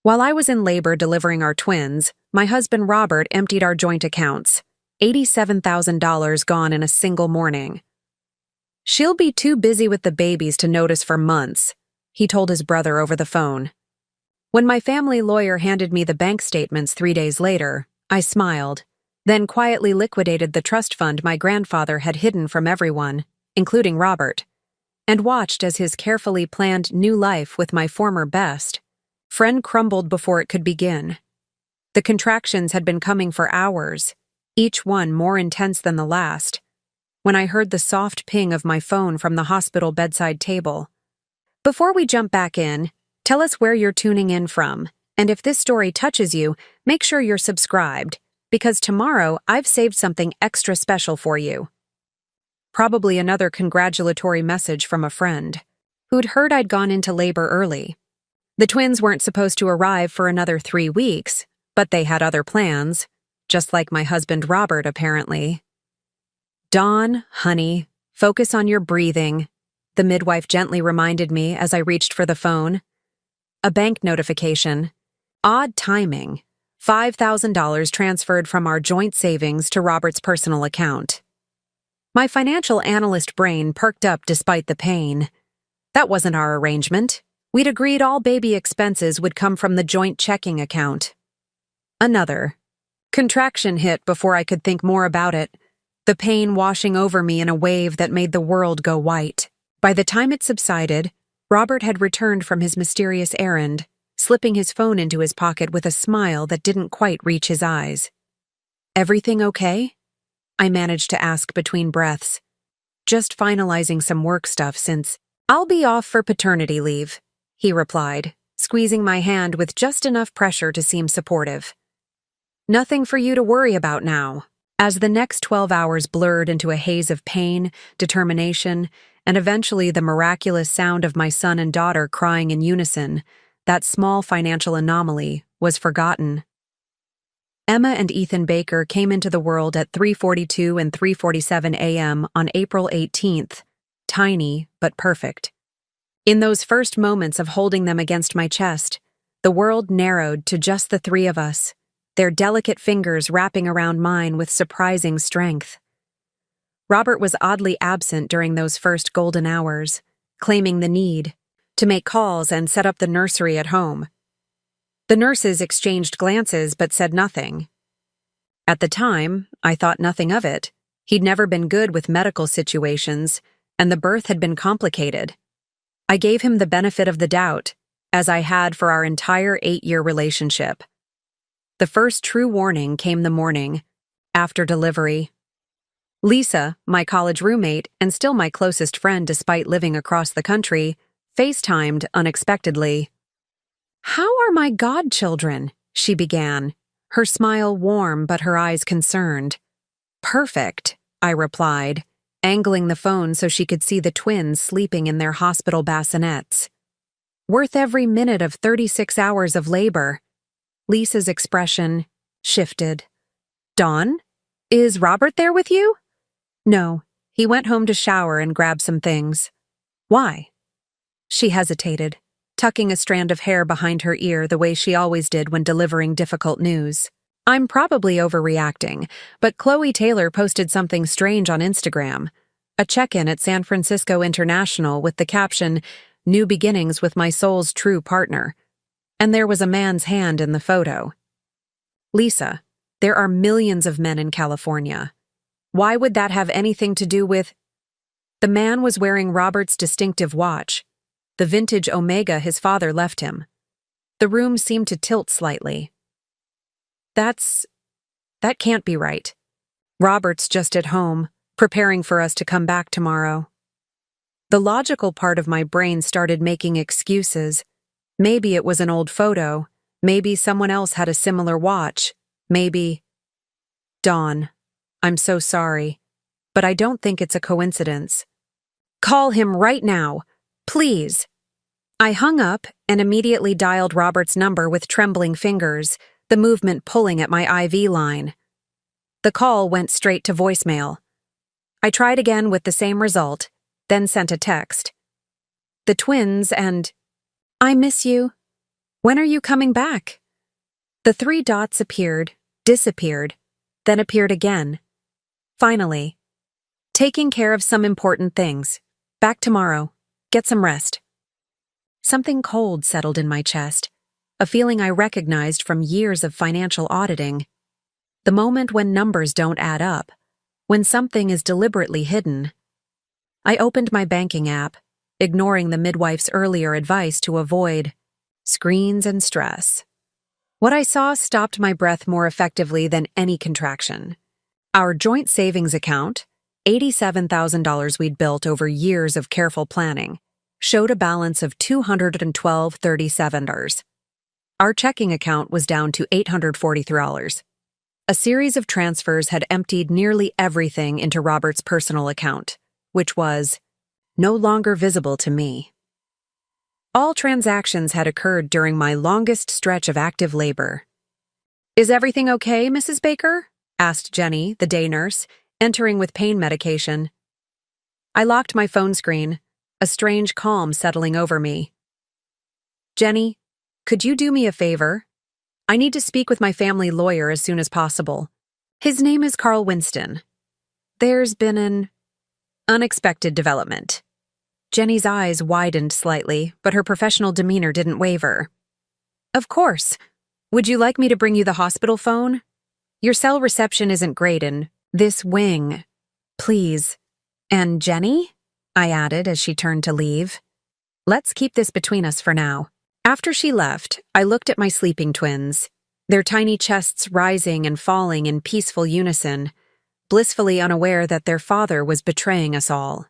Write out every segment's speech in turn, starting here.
While I was in labor delivering our twins, my husband Robert emptied our joint accounts. $87,000 gone in a single morning. "She'll be too busy with the babies to notice for months," he told his brother over the phone. When my family lawyer handed me the bank statements 3 days later, I smiled, then quietly liquidated the trust fund my grandfather had hidden from everyone, including Robert, and watched as his carefully planned new life with my former best friend crumbled before it could begin. The contractions had been coming for hours, each one more intense than the last, when I heard the soft ping of my phone from the hospital bedside table. Before we jump back in, tell us where you're tuning in from, and if this story touches you, make sure you're subscribed, because tomorrow I've saved something extra special for you. Probably another congratulatory message from a friend who'd heard I'd gone into labor early. The twins weren't supposed to arrive for another 3 weeks, but they had other plans, just like my husband Robert, apparently. "Dawn, honey, focus on your breathing," the midwife gently reminded me as I reached for the phone. A bank notification. Odd timing. $5,000 transferred from our joint savings to Robert's personal account. My financial analyst brain perked up despite the pain. That wasn't our arrangement. We'd agreed all baby expenses would come from the joint checking account. Another contraction hit before I could think more about it, the pain washing over me in a wave that made the world go white. By the time it subsided, Robert had returned from his mysterious errand, slipping his phone into his pocket with a smile that didn't quite reach his eyes. "Everything okay?" I managed to ask between breaths. "Just finalizing some work stuff since I'll be off for paternity leave," he replied, squeezing my hand with just enough pressure to seem supportive. "Nothing for you to worry about now." As the next 12 hours blurred into a haze of pain, determination, and eventually the miraculous sound of my son and daughter crying in unison, that small financial anomaly was forgotten. Emma and Ethan Baker came into the world at 3:42 and 3:47 a.m. on April 18th, tiny but perfect. In those first moments of holding them against my chest, the world narrowed to just the three of us, their delicate fingers wrapping around mine with surprising strength. Robert was oddly absent during those first golden hours, claiming the need to make calls and set up the nursery at home. The nurses exchanged glances but said nothing. At the time, I thought nothing of it. He'd never been good with medical situations, and the birth had been complicated. I gave him the benefit of the doubt, as I had for our entire 8-year relationship. The first true warning came the morning after delivery. Lisa, my college roommate and still my closest friend despite living across the country, FaceTimed unexpectedly. "How are my godchildren?" she began, her smile warm but her eyes concerned. "Perfect," I replied, angling the phone so she could see the twins sleeping in their hospital bassinets. "Worth every minute of 36 hours of labor." Lisa's expression shifted. "Dawn, is Robert there with you?" "No, he went home to shower and grab some things." "Why?" She hesitated, tucking a strand of hair behind her ear the way she always did when delivering difficult news. "I'm probably overreacting, but Chloe Taylor posted something strange on Instagram. A check-in at San Francisco International with the caption, 'New beginnings with my soul's true partner.' And there was a man's hand in the photo." "Lisa, there are millions of men in California. Why would that have anything to do with—" The man was wearing Robert's distinctive watch, the vintage Omega his father left him. The room seemed to tilt slightly. That can't be right. Robert's just at home, preparing for us to come back tomorrow." The logical part of my brain started making excuses. Maybe it was an old photo. Maybe someone else had a similar watch. Maybe... "Dawn, I'm so sorry, but I don't think it's a coincidence. Call him right now, please." I hung up and immediately dialed Robert's number with trembling fingers, the movement pulling at my IV line. The call went straight to voicemail. I tried again with the same result, then sent a text. "The twins and I miss you. When are you coming back? The three dots appeared, disappeared, then appeared again. Finally, taking care of some important things. Back tomorrow. Get some rest. Something cold settled in my chest, a feeling I recognized from years of financial auditing. The moment when numbers don't add up, when something is deliberately hidden. I opened my banking app, ignoring the midwife's earlier advice to avoid screens and stress. What I saw stopped my breath more effectively than any contraction. Our joint savings account, $87,000 we'd built over years of careful planning, showed a balance of $212.37. Our checking account was down to $843. A series of transfers had emptied nearly everything into Robert's personal account, which was no longer visible to me. All transactions had occurred during my longest stretch of active labor. "Is everything okay, Mrs. Baker?" asked Jenny, the day nurse, entering with pain medication. I locked my phone screen, a strange calm settling over me. "Jenny, could you do me a favor? I need to speak with my family lawyer as soon as possible. His name is Carl Winston. There's been an unexpected development." Jenny's eyes widened slightly, but her professional demeanor didn't waver. "Of course. Would you like me to bring you the hospital phone? Your cell reception isn't great in this wing. Please." "And Jenny?" I added as she turned to leave. "Let's keep this between us for now." After she left, I looked at my sleeping twins, their tiny chests rising and falling in peaceful unison, blissfully unaware that their father was betraying us all.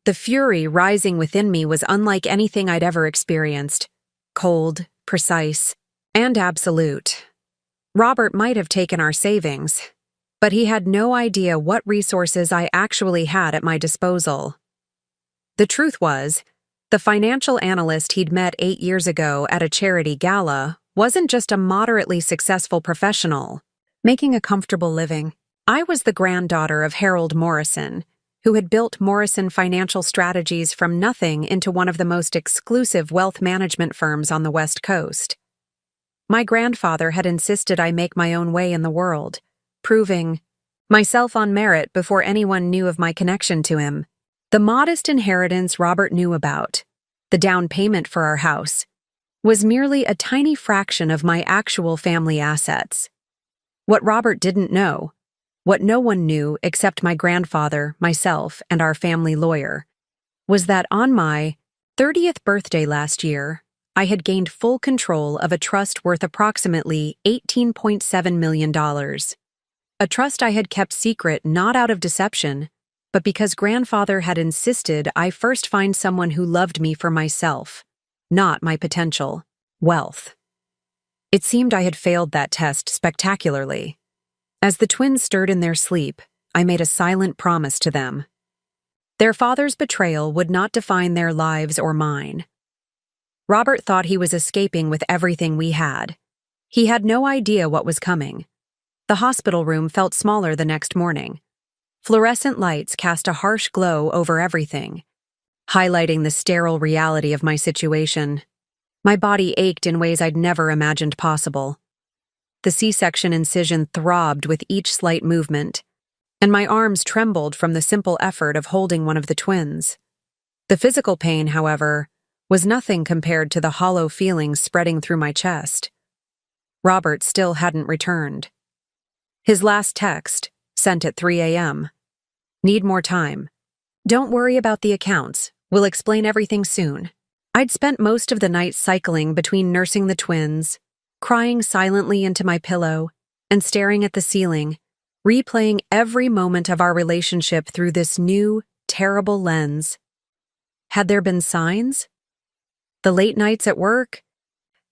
The fury rising within me was unlike anything I'd ever experienced, cold, precise, and absolute. Robert might have taken our savings, but he had no idea what resources I actually had at my disposal. The truth was, the financial analyst he'd met 8 years ago at a charity gala wasn't just a moderately successful professional, making a comfortable living. I was the granddaughter of Harold Morrison, who had built Morrison Financial Strategies from nothing into one of the most exclusive wealth management firms on the West Coast. My grandfather had insisted I make my own way in the world, proving myself on merit before anyone knew of my connection to him. The modest inheritance Robert knew about, the down payment for our house, was merely a tiny fraction of my actual family assets. What Robert didn't know, what no one knew except my grandfather, myself, and our family lawyer, was that on my 30th birthday last year, I had gained full control of a trust worth approximately $18.7 million. A trust I had kept secret not out of deception, but because grandfather had insisted I first find someone who loved me for myself, not my potential wealth. It seemed I had failed that test spectacularly. As the twins stirred in their sleep, I made a silent promise to them. Their father's betrayal would not define their lives or mine. Robert thought he was escaping with everything we had. He had no idea what was coming. The hospital room felt smaller the next morning. Fluorescent lights cast a harsh glow over everything, highlighting the sterile reality of my situation. My body ached in ways I'd never imagined possible. The C-section incision throbbed with each slight movement, and my arms trembled from the simple effort of holding one of the twins. The physical pain, however, was nothing compared to the hollow feelings spreading through my chest. Robert still hadn't returned. His last text, sent at 3 a.m. "Need more time. Don't worry about the accounts. We'll explain everything soon." I'd spent most of the night cycling between nursing the twins, crying silently into my pillow, and staring at the ceiling, replaying every moment of our relationship through this new, terrible lens. Had there been signs? The late nights at work?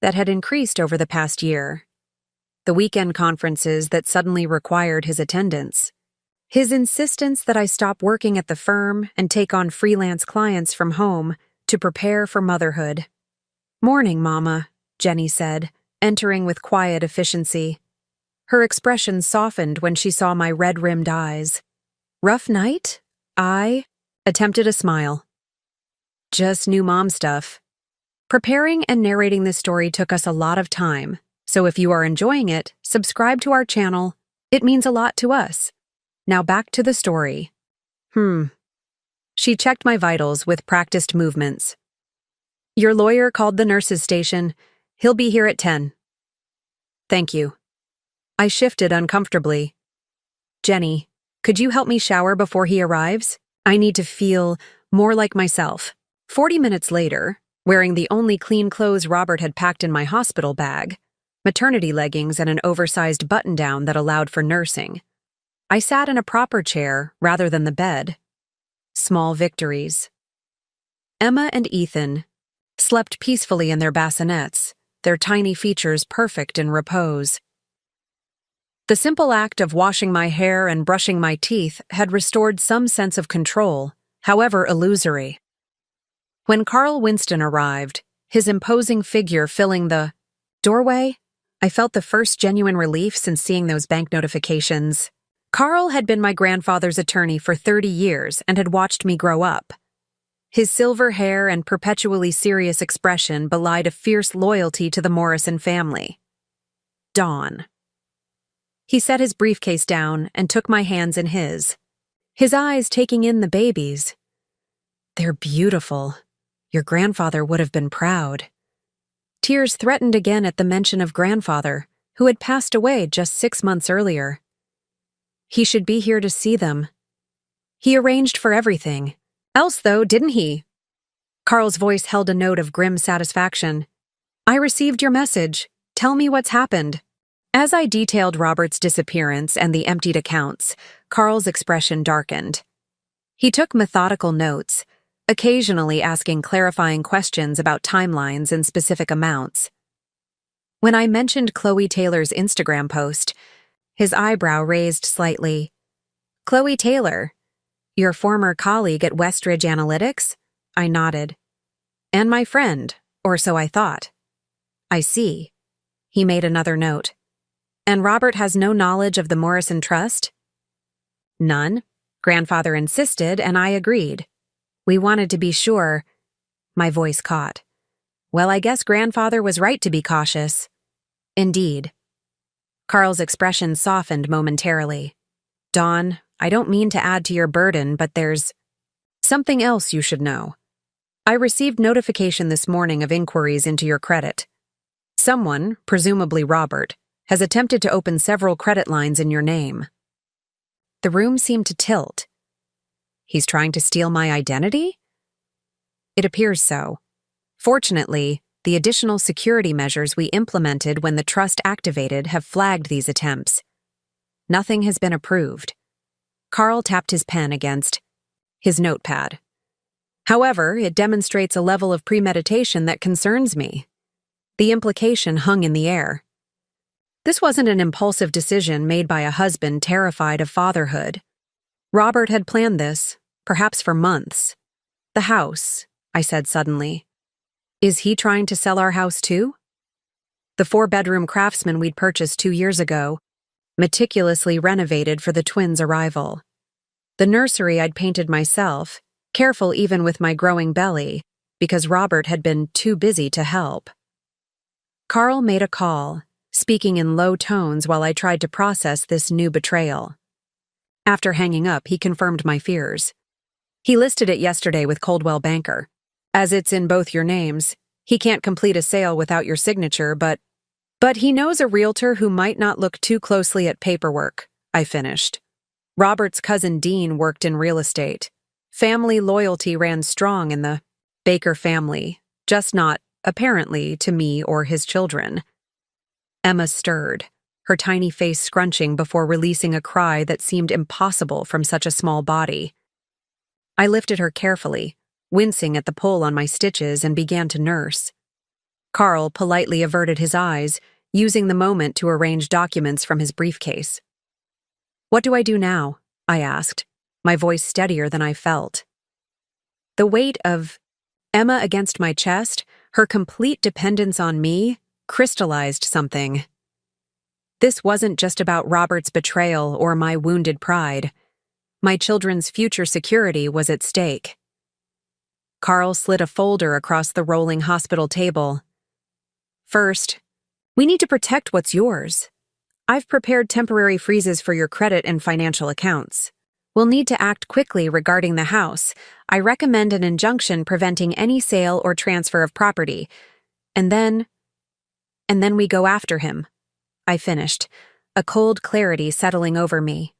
That had increased over the past year. The weekend conferences that suddenly required his attendance. His insistence that I stop working at the firm and take on freelance clients from home to prepare for motherhood. "Morning, Mama," Jenny said, entering with quiet efficiency. Her expression softened when she saw my red-rimmed eyes. "Rough night?" I attempted a smile. "Just new mom stuff." Preparing and narrating this story took us a lot of time, so if you are enjoying it, subscribe to our channel. It means a lot to us. Now back to the story. She checked my vitals with practiced movements. Your lawyer called the nurse's station. He'll be here at 10. Thank you. I shifted uncomfortably. Jenny, could you help me shower before he arrives? I need to feel more like myself. 40 minutes later, wearing the only clean clothes Robert had packed in my hospital bag, maternity leggings and an oversized button-down that allowed for nursing, I sat in a proper chair rather than the bed. Small victories. Emma and Ethan slept peacefully in their bassinets, their tiny features perfect in repose. The simple act of washing my hair and brushing my teeth had restored some sense of control, however illusory. When Carl Winston arrived, his imposing figure filling the doorway, I felt the first genuine relief since seeing those bank notifications. Carl had been my grandfather's attorney for 30 years and had watched me grow up. His silver hair and perpetually serious expression belied a fierce loyalty to the Morrison family. Dawn. He set his briefcase down and took my hands in his eyes taking in the babies. They're beautiful. Your grandfather would have been proud. Tears threatened again at the mention of grandfather, who had passed away just 6 months earlier. He should be here to see them. He arranged for everything. Else, though, didn't he? Carl's voice held a note of grim satisfaction. I received your message. Tell me what's happened. As I detailed Robert's disappearance and the emptied accounts, Carl's expression darkened. He took methodical notes, occasionally asking clarifying questions about timelines and specific amounts. When I mentioned Chloe Taylor's Instagram post, his eyebrow raised slightly. Chloe Taylor, your former colleague at Westridge Analytics? I nodded. And my friend, or so I thought. I see. He made another note. And Robert has no knowledge of the Morrison Trust? None. Grandfather insisted, and I agreed. We wanted to be sure. My voice caught. Well, I guess grandfather was right to be cautious. Indeed. Carl's expression softened momentarily. Dawn, I don't mean to add to your burden, but there's something else you should know. I received notification this morning of inquiries into your credit. Someone, presumably Robert, has attempted to open several credit lines in your name. The room seemed to tilt. He's trying to steal my identity? It appears so. Fortunately, the additional security measures we implemented when the trust activated have flagged these attempts. Nothing has been approved. Carl tapped his pen against his notepad. However, it demonstrates a level of premeditation that concerns me. The implication hung in the air. This wasn't an impulsive decision made by a husband terrified of fatherhood. Robert had planned this, perhaps for months. The house, I said suddenly. Is he trying to sell our house too? The 4-bedroom Craftsman we'd purchased 2 years ago, meticulously renovated for the twins' arrival. The nursery I'd painted myself, careful even with my growing belly, because Robert had been too busy to help. Carl made a call, speaking in low tones while I tried to process this new betrayal. After hanging up, he confirmed my fears. He listed it yesterday with Coldwell Banker. As it's in both your names, he can't complete a sale without your signature, but he knows a realtor who might not look too closely at paperwork, I finished. Robert's cousin Dean worked in real estate. Family loyalty ran strong in the Baker family, just not, apparently, to me or his children. Emma stirred, her tiny face scrunching before releasing a cry that seemed impossible from such a small body. I lifted her carefully, wincing at the pull on my stitches, and began to nurse. Carl politely averted his eyes, using the moment to arrange documents from his briefcase. What do I do now? I asked, my voice steadier than I felt. The weight of Emma against my chest, her complete dependence on me, crystallized something. This wasn't just about Robert's betrayal or my wounded pride. My children's future security was at stake. Carl slid a folder across the rolling hospital table. First, we need to protect what's yours. I've prepared temporary freezes for your credit and financial accounts. We'll need to act quickly regarding the house. I recommend an injunction preventing any sale or transfer of property. And then we go after him. I finished, a cold clarity settling over me.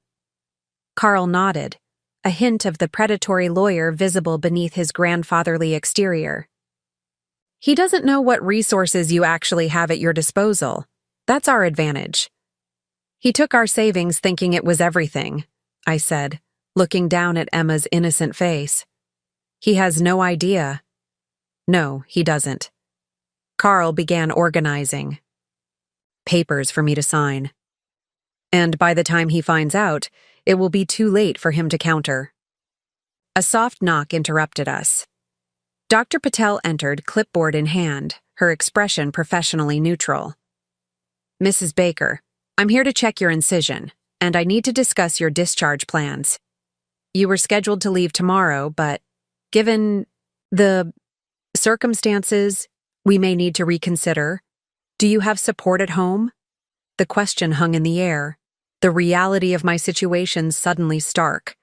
Carl nodded, a hint of the predatory lawyer visible beneath his grandfatherly exterior. He doesn't know what resources you actually have at your disposal. That's our advantage. He took our savings thinking it was everything, I said, looking down at Emma's innocent face. He has no idea. No, he doesn't. Carl began organizing. Papers for me to sign. And by the time he finds out, it will be too late for him to counter. A soft knock interrupted us. Dr. Patel entered, clipboard in hand, her expression professionally neutral. Mrs. Baker, I'm here to check your incision, and I need to discuss your discharge plans. You were scheduled to leave tomorrow, but given the circumstances, we may need to reconsider. Do you have support at home? The question hung in the air, the reality of my situation suddenly stark.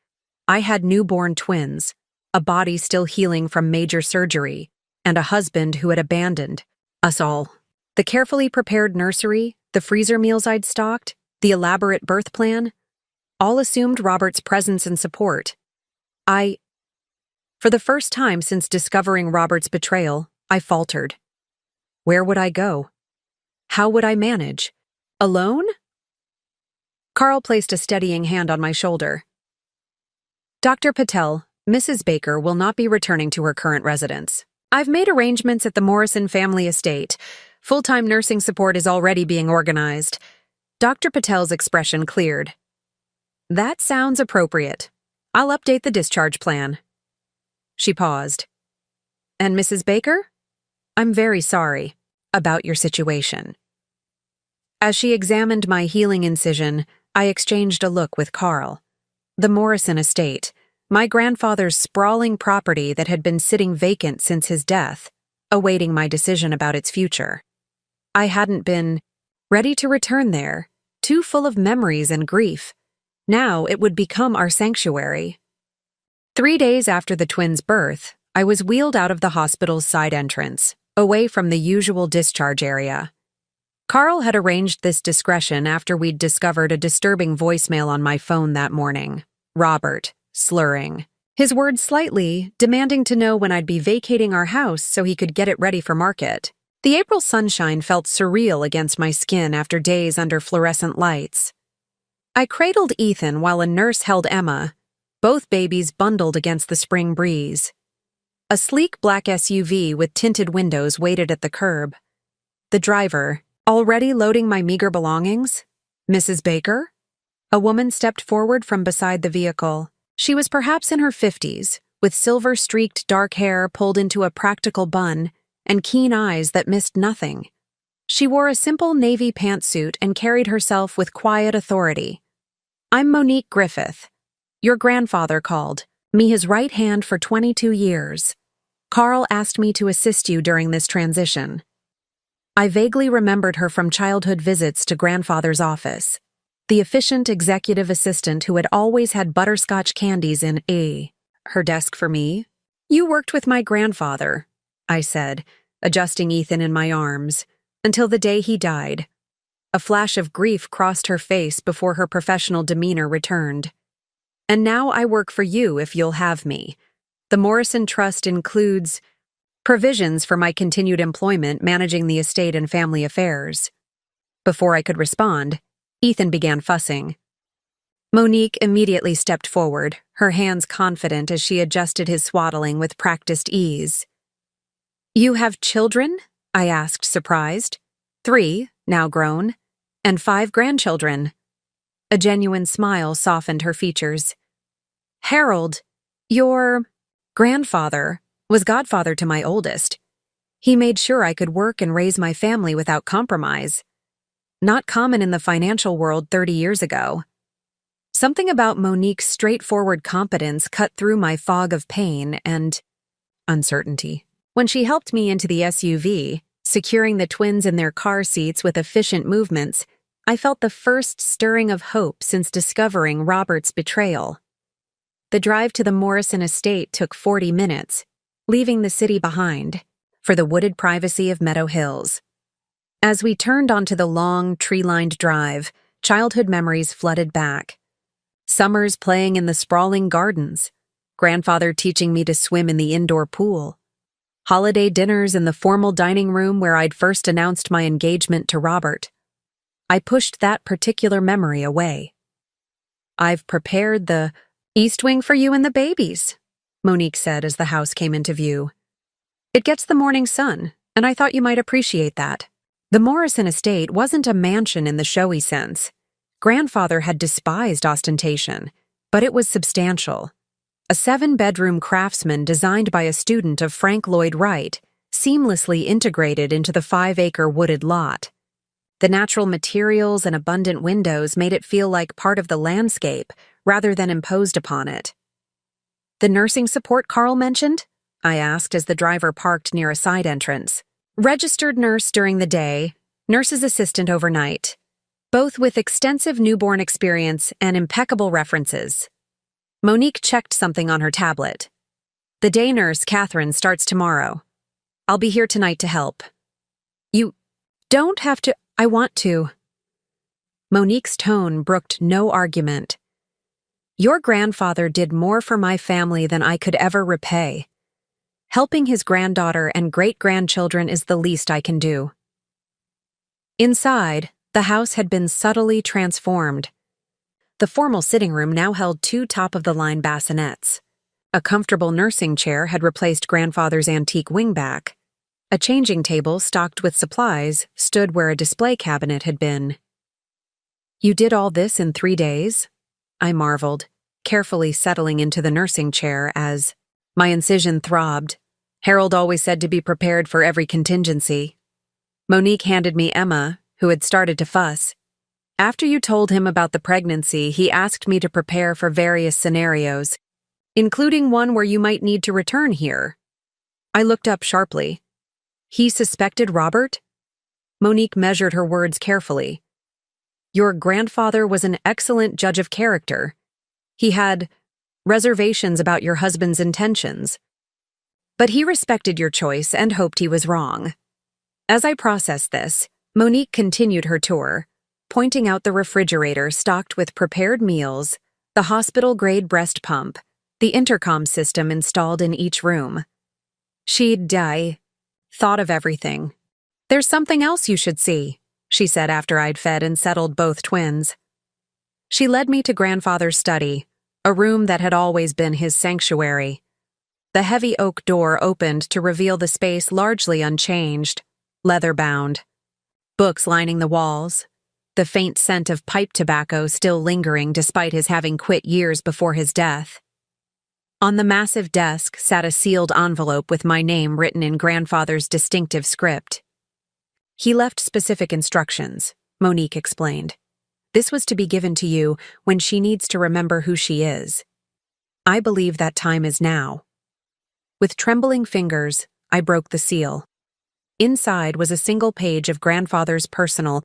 I had newborn twins, a body still healing from major surgery, and a husband who had abandoned us all. The carefully prepared nursery, the freezer meals I'd stocked, the elaborate birth plan, all assumed Robert's presence and support. For the first time since discovering Robert's betrayal, I faltered. Where would I go? How would I manage? Alone? Carl placed a steadying hand on my shoulder. Dr. Patel, Mrs. Baker will not be returning to her current residence. I've made arrangements at the Morrison family estate. Full-time nursing support is already being organized. Dr. Patel's expression cleared. That sounds appropriate. I'll update the discharge plan. She paused. And Mrs. Baker? I'm very sorry about your situation. As she examined my healing incision, I exchanged a look with Carl. The Morrison estate, my grandfather's sprawling property that had been sitting vacant since his death, awaiting my decision about its future. I hadn't been ready to return there, too full of memories and grief. Now it would become our sanctuary. 3 days after the twins' birth, I was wheeled out of the hospital's side entrance, away from the usual discharge area. Carl had arranged this discretion after we'd discovered a disturbing voicemail on my phone that morning. Robert, slurring. His words slightly, demanding to know when I'd be vacating our house so he could get it ready for market. The April sunshine felt surreal against my skin after days under fluorescent lights. I cradled Ethan while a nurse held Emma, both babies bundled against the spring breeze. A sleek black SUV with tinted windows waited at the curb. The driver, already loading my meager belongings? Mrs. Baker? A woman stepped forward from beside the vehicle. She was perhaps in her 50s, with silver-streaked dark hair pulled into a practical bun and keen eyes that missed nothing. She wore a simple navy pantsuit and carried herself with quiet authority. I'm Monique Griffith. Your grandfather called, me his right hand for 22 years. Carl asked me to assist you during this transition. I vaguely remembered her from childhood visits to grandfather's office, the efficient executive assistant who had always had butterscotch candies in her desk for me. You worked with my grandfather, I said, adjusting Ethan in my arms, until the day he died. A flash of grief crossed her face before her professional demeanor returned. And now I work for you if you'll have me. The Morrison Trust includes provisions for my continued employment managing the estate and family affairs. Before I could respond, Ethan began fussing. Monique immediately stepped forward, her hands confident as she adjusted his swaddling with practiced ease. You have children? I asked, surprised. 3, now grown, and 5 grandchildren. A genuine smile softened her features. Harold, your grandfather, was godfather to my oldest. He made sure I could work and raise my family without compromise. Not common in the financial world 30 years ago. Something about Monique's straightforward competence cut through my fog of pain, and uncertainty. When she helped me into the SUV, securing the twins in their car seats with efficient movements, I felt the first stirring of hope since discovering Robert's betrayal. The drive to the Morrison estate took 40 minutes, leaving the city behind, for the wooded privacy of Meadow Hills. As we turned onto the long, tree-lined drive, childhood memories flooded back. Summers playing in the sprawling gardens, grandfather teaching me to swim in the indoor pool, holiday dinners in the formal dining room where I'd first announced my engagement to Robert. I pushed that particular memory away. "I've prepared the East Wing for you and the babies," Monique said as the house came into view. "It gets the morning sun, and I thought you might appreciate that." The Morrison estate wasn't a mansion in the showy sense. Grandfather had despised ostentation, but it was substantial. A 7-bedroom craftsman designed by a student of Frank Lloyd Wright, seamlessly integrated into the 5-acre wooded lot. The natural materials and abundant windows made it feel like part of the landscape rather than imposed upon it. "The nursing support Carl mentioned?" I asked as the driver parked near a side entrance. "Registered nurse during the day, nurse's assistant overnight, both with extensive newborn experience and impeccable references." Monique checked something on her tablet. "The day nurse, Catherine, starts tomorrow. I'll be here tonight to help." "You don't have to." "I want to." Monique's tone brooked no argument. "Your grandfather did more for my family than I could ever repay. Helping his granddaughter and great-grandchildren is the least I can do." Inside, the house had been subtly transformed. The formal sitting room now held 2 top-of-the-line bassinets. A comfortable nursing chair had replaced grandfather's antique wingback. A changing table stocked with supplies stood where a display cabinet had been. "You did all this in 3 days?" I marveled, carefully settling into the nursing chair as my incision throbbed. Harold always said to be prepared for every contingency. Monique handed me Emma, who had started to fuss. "After you told him about the pregnancy, he asked me to prepare for various scenarios, including one where you might need to return here." I looked up sharply. "He suspected Robert?" Monique measured her words carefully. "Your grandfather was an excellent judge of character. He had reservations about your husband's intentions. But he respected your choice and hoped he was wrong." As I processed this, Monique continued her tour, pointing out the refrigerator stocked with prepared meals, the hospital-grade breast pump, the intercom system installed in each room. She'd thought of everything. "There's something else you should see," she said after I'd fed and settled both twins. She led me to grandfather's study, a room that had always been his sanctuary. The heavy oak door opened to reveal the space largely unchanged, leather-bound. Books lining the walls, the faint scent of pipe tobacco still lingering despite his having quit years before his death. On the massive desk sat a sealed envelope with my name written in grandfather's distinctive script. "He left specific instructions," Monique explained. "This was to be given to you when she needs to remember who she is. I believe that time is now." With trembling fingers, I broke the seal. Inside was a single page of grandfather's personal,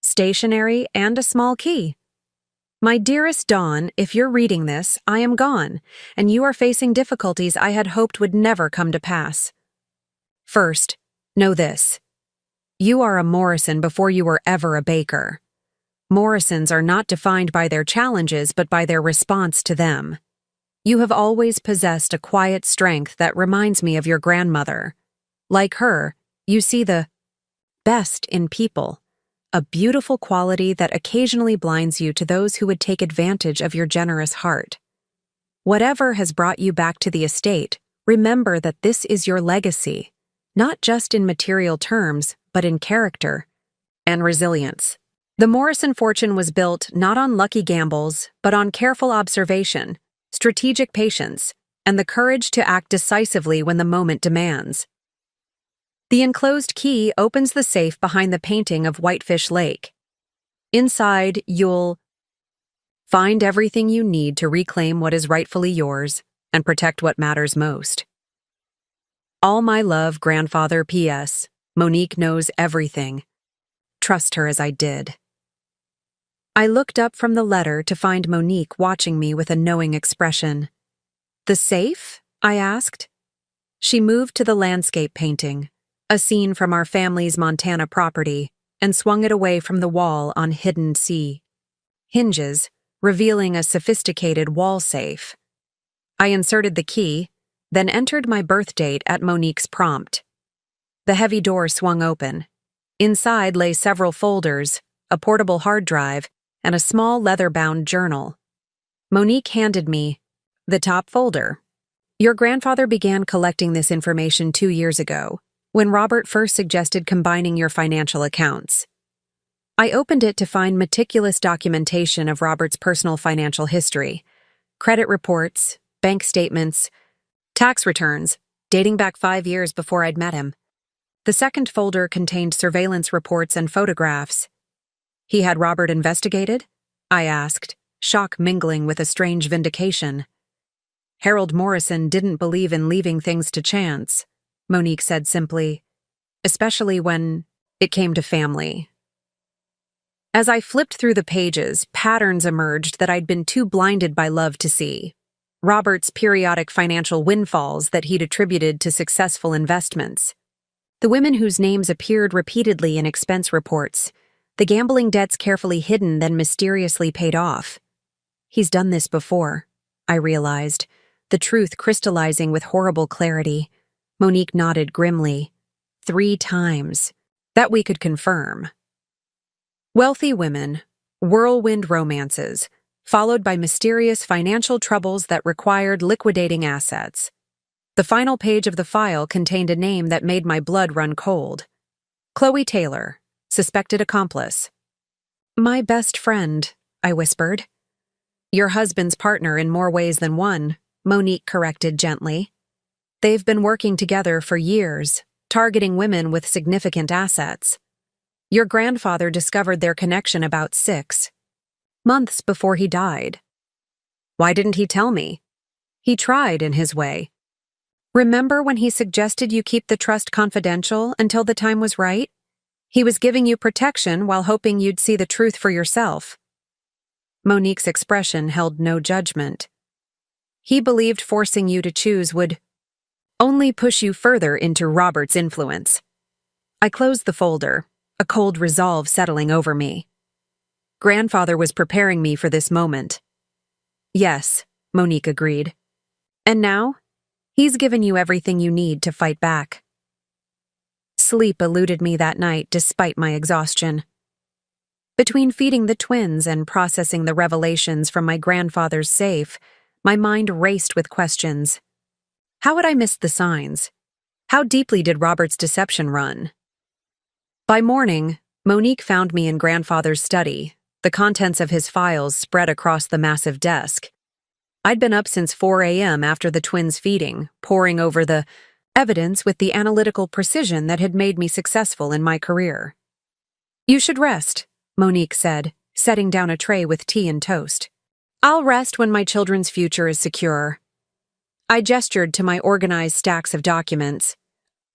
stationery, and a small key. "My dearest Dawn, if you're reading this, I am gone, and you are facing difficulties I had hoped would never come to pass. First, know this. You are a Morrison before you were ever a Baker. Morrisons are not defined by their challenges but by their response to them. You have always possessed a quiet strength that reminds me of your grandmother. Like her, you see the best in people, a beautiful quality that occasionally blinds you to those who would take advantage of your generous heart. Whatever has brought you back to the estate, remember that this is your legacy, not just in material terms, but in character and resilience. The Morrison fortune was built not on lucky gambles, but on careful observation, strategic patience, and the courage to act decisively when the moment demands. The enclosed key opens the safe behind the painting of Whitefish Lake. Inside, you'll find everything you need to reclaim what is rightfully yours and protect what matters most. All my love, grandfather. P.S. Monique knows everything. Trust her as I did. I looked up from the letter to find Monique watching me with a knowing expression. The safe? I asked. She moved to the landscape painting, a scene from our family's Montana property, and swung it away from the wall on hidden C. Hinges, revealing a sophisticated wall safe. I inserted the key, then entered my birth date at Monique's prompt. The heavy door swung open. Inside lay several folders, a portable hard drive, and a small leather-bound journal. Monique handed me the top folder. Your grandfather began collecting this information 2 years ago, when Robert first suggested combining your financial accounts. I opened it to find meticulous documentation of Robert's personal financial history, credit reports, bank statements, tax returns, dating back 5 years before I'd met him. The second folder contained surveillance reports and photographs. He had Robert investigated? I asked, shock mingling with a strange vindication. Harold Morrison didn't believe in leaving things to chance, Monique said simply, especially when it came to family. As I flipped through the pages, patterns emerged that I'd been too blinded by love to see. Robert's periodic financial windfalls that he'd attributed to successful investments. The women whose names appeared repeatedly in expense reports. The gambling debts carefully hidden then mysteriously paid off. He's done this before, I realized, the truth crystallizing with horrible clarity. Monique nodded grimly. 3 times. That we could confirm. Wealthy women, whirlwind romances, followed by mysterious financial troubles that required liquidating assets. The final page of the file contained a name that made my blood run cold. Chloe Taylor, suspected accomplice. My best friend, I whispered. Your husband's partner in more ways than one, Monique corrected gently. They've been working together for years, targeting women with significant assets. Your grandfather discovered their connection about 6 months before he died. Why didn't he tell me? He tried in his way. Remember when he suggested you keep the trust confidential until the time was right? He was giving you protection while hoping you'd see the truth for yourself. Monique's expression held no judgment. He believed forcing you to choose would only push you further into Robert's influence. I closed the folder, a cold resolve settling over me. Grandfather was preparing me for this moment. Yes, Monique agreed. And now, he's given you everything you need to fight back. Sleep eluded me that night despite my exhaustion. Between feeding the twins and processing the revelations from my grandfather's safe, my mind raced with questions. How had I missed the signs? How deeply did Robert's deception run? By morning, Monique found me in grandfather's study, the contents of his files spread across the massive desk. I'd been up since 4 a.m. after the twins' feeding, poring over the evidence with the analytical precision that had made me successful in my career. You should rest, Monique said, setting down a tray with tea and toast. I'll rest when my children's future is secure. I gestured to my organized stacks of documents.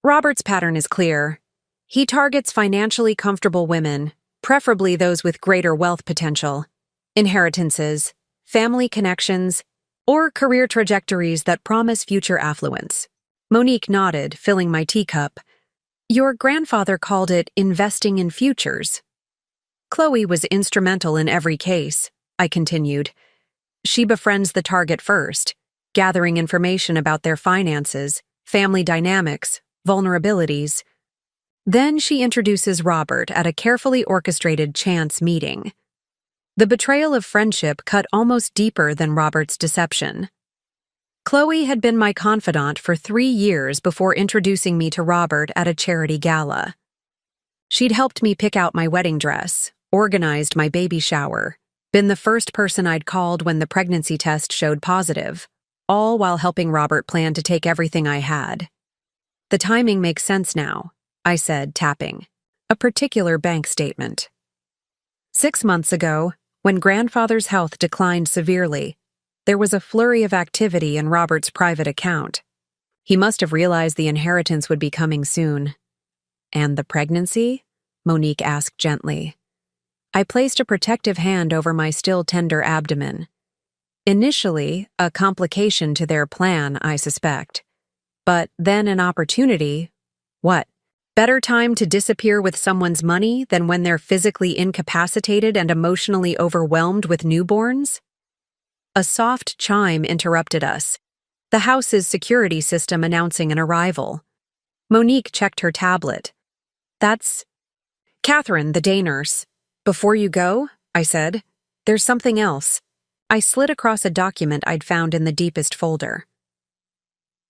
Robert's pattern is clear. He targets financially comfortable women, preferably those with greater wealth potential, inheritances, family connections, or career trajectories that promise future affluence. Monique nodded, filling my teacup. Your grandfather called it investing in futures. Chloe was instrumental in every case, I continued. She befriends the target first, gathering information about their finances, family dynamics, vulnerabilities. Then she introduces Robert at a carefully orchestrated chance meeting. The betrayal of friendship cut almost deeper than Robert's deception. Chloe had been my confidant for 3 years before introducing me to Robert at a charity gala. She'd helped me pick out my wedding dress, organized my baby shower, been the first person I'd called when the pregnancy test showed positive, all while helping Robert plan to take everything I had. The timing makes sense now, I said, tapping. A particular bank statement. 6 months ago, when grandfather's health declined severely, there was a flurry of activity in Robert's private account. He must have realized the inheritance would be coming soon. And the pregnancy? Monique asked gently. I placed a protective hand over my still tender abdomen. Initially, a complication to their plan, I suspect. But then an opportunity. What? Better time to disappear with someone's money than when they're physically incapacitated and emotionally overwhelmed with newborns? A soft chime interrupted us, the house's security system announcing an arrival. Monique checked her tablet. That's Catherine, the day nurse. Before you go, I said, there's something else. I slid across a document I'd found in the deepest folder.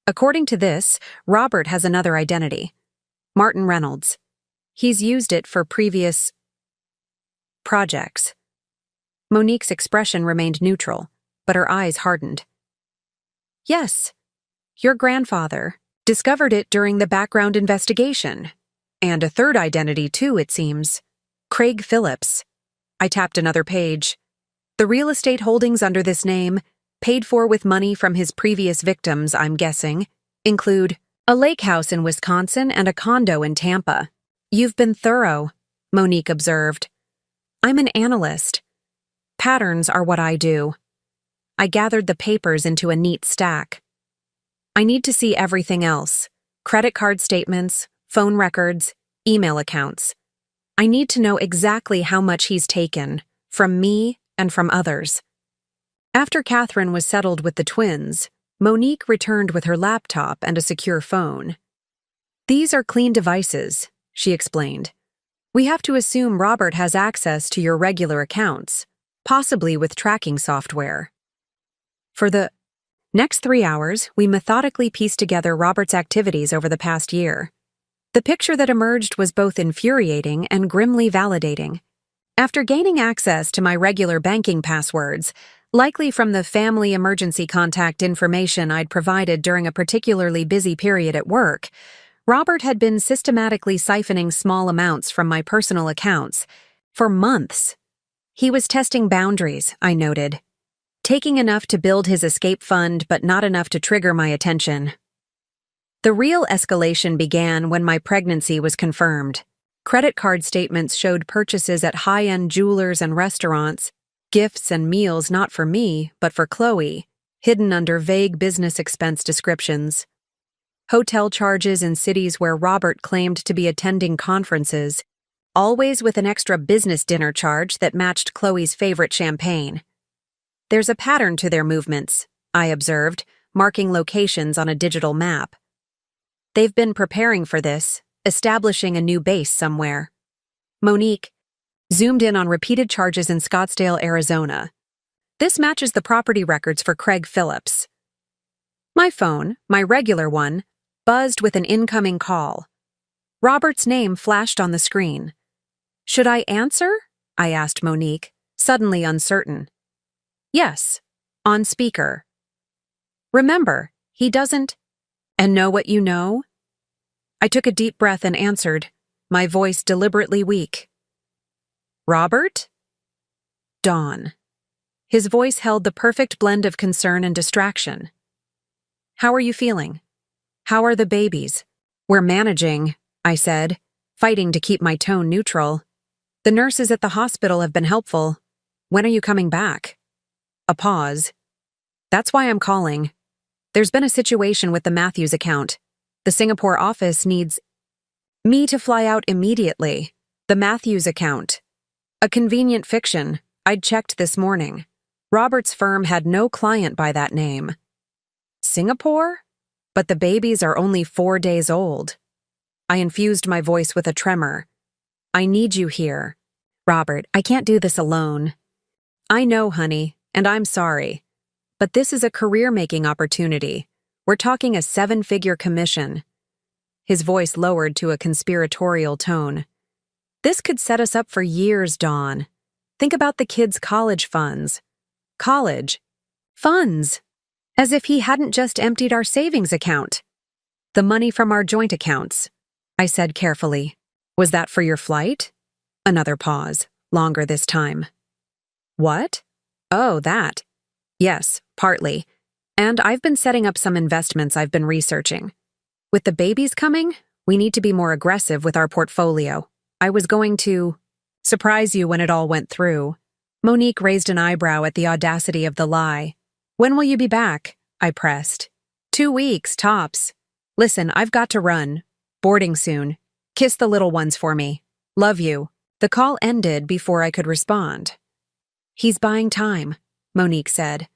According to this, Robert has another identity. Martin Reynolds. He's used it for previous projects. Monique's expression remained neutral, but her eyes hardened. Yes, your grandfather discovered it during the background investigation. And a third identity, too, it seems. Craig Phillips. I tapped another page. The real estate holdings under this name, paid for with money from his previous victims, I'm guessing, include a lake house in Wisconsin and a condo in Tampa. You've been thorough, Monique observed. I'm an analyst. Patterns are what I do. I gathered the papers into a neat stack. I need to see everything else. Credit card statements, phone records, email accounts. I need to know exactly how much he's taken, from me and from others. After Catherine was settled with the twins, Monique returned with her laptop and a secure phone. These are clean devices, she explained. We have to assume Robert has access to your regular accounts, possibly with tracking software. For the next 3 hours, we methodically pieced together Robert's activities over the past year. The picture that emerged was both infuriating and grimly validating. After gaining access to my regular banking passwords, likely from the family emergency contact information I'd provided during a particularly busy period at work, Robert had been systematically siphoning small amounts from my personal accounts for months. He was testing boundaries, I noted. Taking enough to build his escape fund, but not enough to trigger my attention. The real escalation began when my pregnancy was confirmed. Credit card statements showed purchases at high-end jewelers and restaurants, gifts and meals not for me, but for Chloe, hidden under vague business expense descriptions. Hotel charges in cities where Robert claimed to be attending conferences, always with an extra business dinner charge that matched Chloe's favorite champagne. There's a pattern to their movements, I observed, marking locations on a digital map. They've been preparing for this, establishing a new base somewhere. Monique zoomed in on repeated charges in Scottsdale, Arizona. This matches the property records for Craig Phillips. My phone, my regular one, buzzed with an incoming call. Robert's name flashed on the screen. Should I answer? I asked Monique, suddenly uncertain. Yes, on speaker. Remember, he doesn't. And know what you know? I took a deep breath and answered, my voice deliberately weak. Robert? Dawn. His voice held the perfect blend of concern and distraction. How are you feeling? How are the babies? We're managing, I said, fighting to keep my tone neutral. The nurses at the hospital have been helpful. When are you coming back? A pause. That's why I'm calling. There's been a situation with the Matthews account. The Singapore office needs me to fly out immediately. The Matthews account. A convenient fiction. I'd checked this morning. Robert's firm had no client by that name. Singapore? But the babies are only 4 days old. I infused my voice with a tremor. I need you here. Robert, I can't do this alone. I know, honey, and I'm sorry. But this is a career-making opportunity. We're talking a 7-figure commission. His voice lowered to a conspiratorial tone. This could set us up for years, Dawn. Think about the kids' college funds. College. Funds. As if he hadn't just emptied our savings account. The money from our joint accounts, I said carefully. Was that for your flight? Another pause, longer this time. What? Oh, that. Yes, partly. And I've been setting up some investments I've been researching. With the babies coming, we need to be more aggressive with our portfolio. I was going to surprise you when it all went through. Monique raised an eyebrow at the audacity of the lie. When will you be back? I pressed. 2 weeks, tops. Listen, I've got to run. Boarding soon. Kiss the little ones for me. Love you. The call ended before I could respond. He's buying time, Monique said,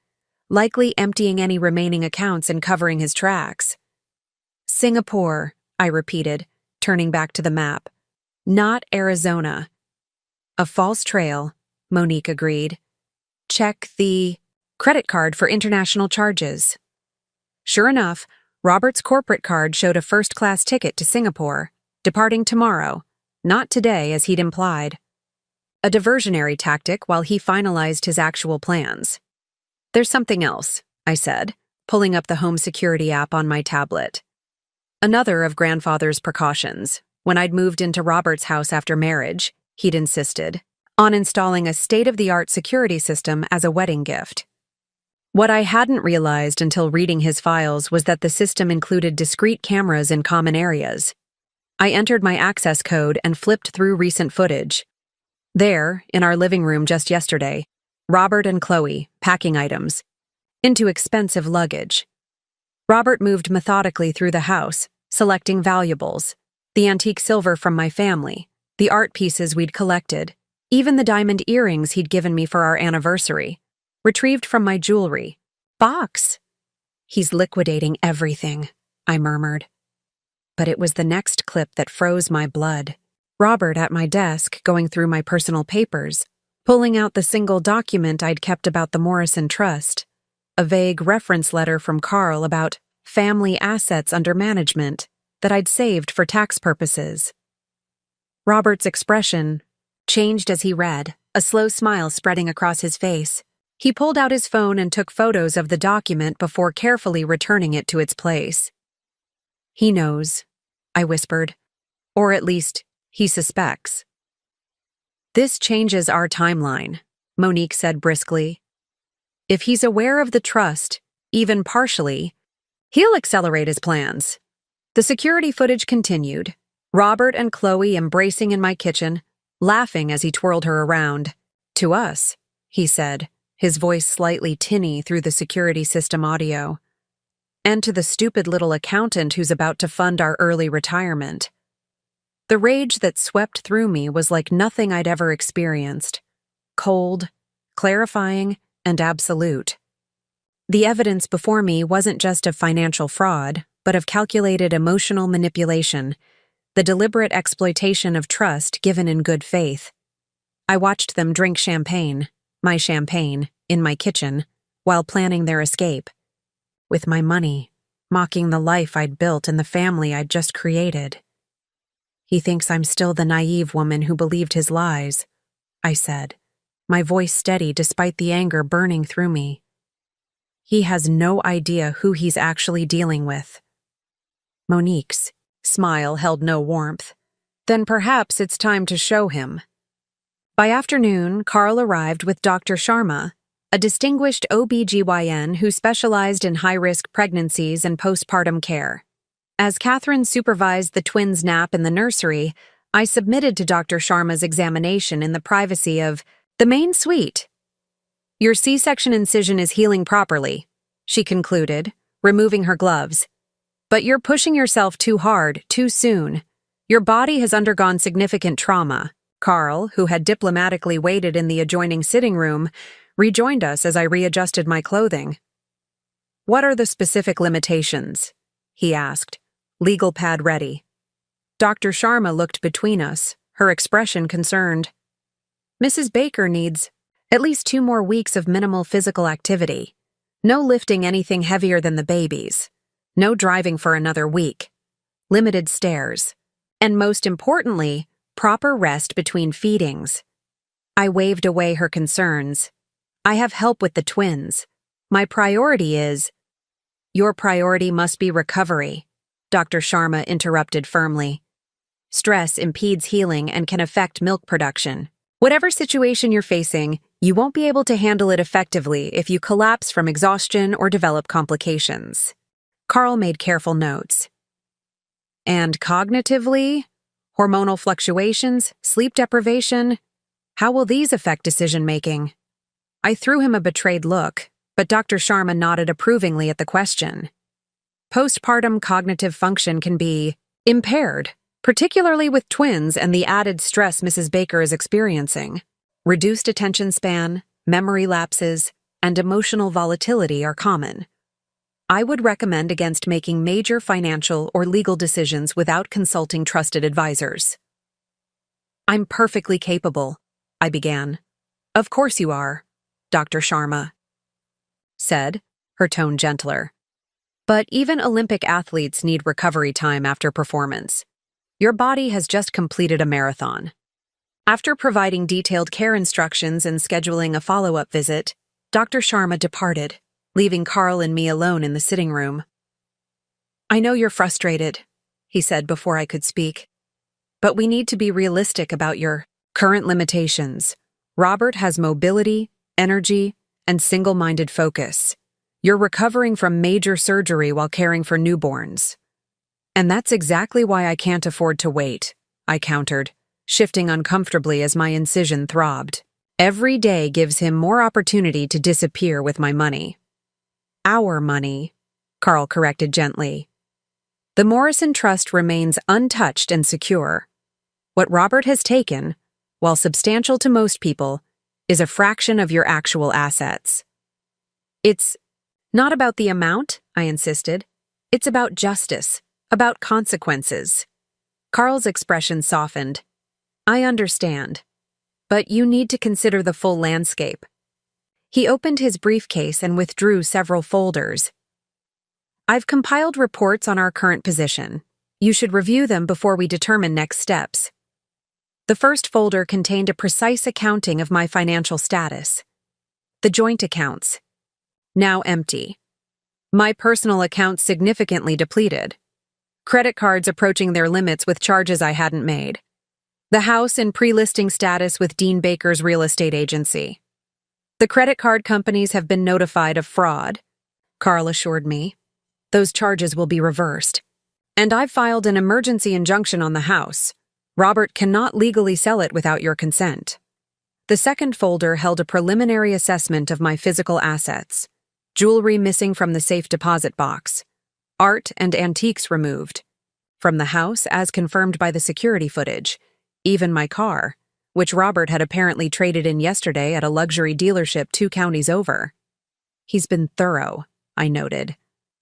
likely emptying any remaining accounts and covering his tracks. Singapore, I repeated, turning back to the map. Not Arizona. A false trail, Monique agreed. Check the credit card for international charges. Sure enough, Robert's corporate card showed a first-class ticket to Singapore, departing tomorrow, not today as he'd implied. A diversionary tactic while he finalized his actual plans. There's something else, I said, pulling up the home security app on my tablet. Another of grandfather's precautions. When I'd moved into Robert's house after marriage, he'd insisted on installing a state-of-the-art security system as a wedding gift. What I hadn't realized until reading his files was that the system included discrete cameras in common areas. I entered my access code and flipped through recent footage. There, in our living room just yesterday, Robert and Chloe, packing items, into expensive luggage. Robert moved methodically through the house, selecting valuables, the antique silver from my family, the art pieces we'd collected, even the diamond earrings he'd given me for our anniversary, retrieved from my jewelry box. He's liquidating everything, I murmured. But it was the next clip that froze my blood. Robert at my desk, going through my personal papers, pulling out the single document I'd kept about the Morrison Trust, a vague reference letter from Carl about family assets under management that I'd saved for tax purposes. Robert's expression changed as he read, a slow smile spreading across his face. He pulled out his phone and took photos of the document before carefully returning it to its place. He knows, I whispered, or at least, he suspects. This changes our timeline, Monique said briskly. If he's aware of the trust, even partially, he'll accelerate his plans. The security footage continued, Robert and Chloe embracing in my kitchen, laughing as he twirled her around. To us, he said, his voice slightly tinny through the security system audio. And to the stupid little accountant who's about to fund our early retirement. The rage that swept through me was like nothing I'd ever experienced. Cold, clarifying, and absolute. The evidence before me wasn't just of financial fraud, but of calculated emotional manipulation, the deliberate exploitation of trust given in good faith. I watched them drink champagne, my champagne, in my kitchen, while planning their escape. With my money, mocking the life I'd built and the family I'd just created. He thinks I'm still the naive woman who believed his lies, I said, my voice steady despite the anger burning through me. He has no idea who he's actually dealing with. Monique's smile held no warmth. Then perhaps it's time to show him. By afternoon, Carl arrived with Dr. Sharma, a distinguished OB/GYN who specialized in high-risk pregnancies and postpartum care. As Catherine supervised the twins' nap in the nursery, I submitted to Dr. Sharma's examination in the privacy of the main suite. Your C-section incision is healing properly, she concluded, removing her gloves. But you're pushing yourself too hard, too soon. Your body has undergone significant trauma. Carl, who had diplomatically waited in the adjoining sitting room, rejoined us as I readjusted my clothing. What are the specific limitations? He asked, legal pad ready. Dr. Sharma looked between us, her expression concerned. Mrs. Baker needs at least 2 more weeks of minimal physical activity. No lifting anything heavier than the babies. No driving for another week. Limited stairs. And most importantly, proper rest between feedings. I waved away her concerns. I have help with the twins. My priority is... Your priority must be recovery, Dr. Sharma interrupted firmly. Stress impedes healing and can affect milk production. Whatever situation you're facing, you won't be able to handle it effectively if you collapse from exhaustion or develop complications. Carl made careful notes. And cognitively, hormonal fluctuations, sleep deprivation, how will these affect decision-making? I threw him a betrayed look, but Dr. Sharma nodded approvingly at the question. Postpartum cognitive function can be impaired, particularly with twins and the added stress Mrs. Baker is experiencing. Reduced attention span, memory lapses, and emotional volatility are common. I would recommend against making major financial or legal decisions without consulting trusted advisors. I'm perfectly capable, I began. Of course you are, Dr. Sharma said, her tone gentler. But even Olympic athletes need recovery time after performance. Your body has just completed a marathon. After providing detailed care instructions and scheduling a follow-up visit, Dr. Sharma departed, leaving Carl and me alone in the sitting room. I know you're frustrated, he said before I could speak. But we need to be realistic about your current limitations. Robert has mobility, energy, and single-minded focus. You're recovering from major surgery while caring for newborns. And that's exactly why I can't afford to wait, I countered, shifting uncomfortably as my incision throbbed. Every day gives him more opportunity to disappear with my money. Our money, Carl corrected gently. The Morrison Trust remains untouched and secure. What Robert has taken, while substantial to most people, is a fraction of your actual assets. It's not about the amount, I insisted. It's about justice, about consequences. Carl's expression softened. I understand. But you need to consider the full landscape. He opened his briefcase and withdrew several folders. I've compiled reports on our current position. You should review them before we determine next steps. The first folder contained a precise accounting of my financial status. The joint accounts, now empty. My personal accounts significantly depleted. Credit cards approaching their limits with charges I hadn't made. The house in pre-listing status with Dean Baker's real estate agency. The credit card companies have been notified of fraud, Carl assured me. Those charges will be reversed. And I've filed an emergency injunction on the house. Robert cannot legally sell it without your consent. The second folder held a preliminary assessment of my physical assets. Jewelry missing from the safe deposit box. Art and antiques removed. From the house, as confirmed by the security footage. Even my car, which Robert had apparently traded in yesterday at a luxury dealership 2 counties over. He's been thorough, I noted,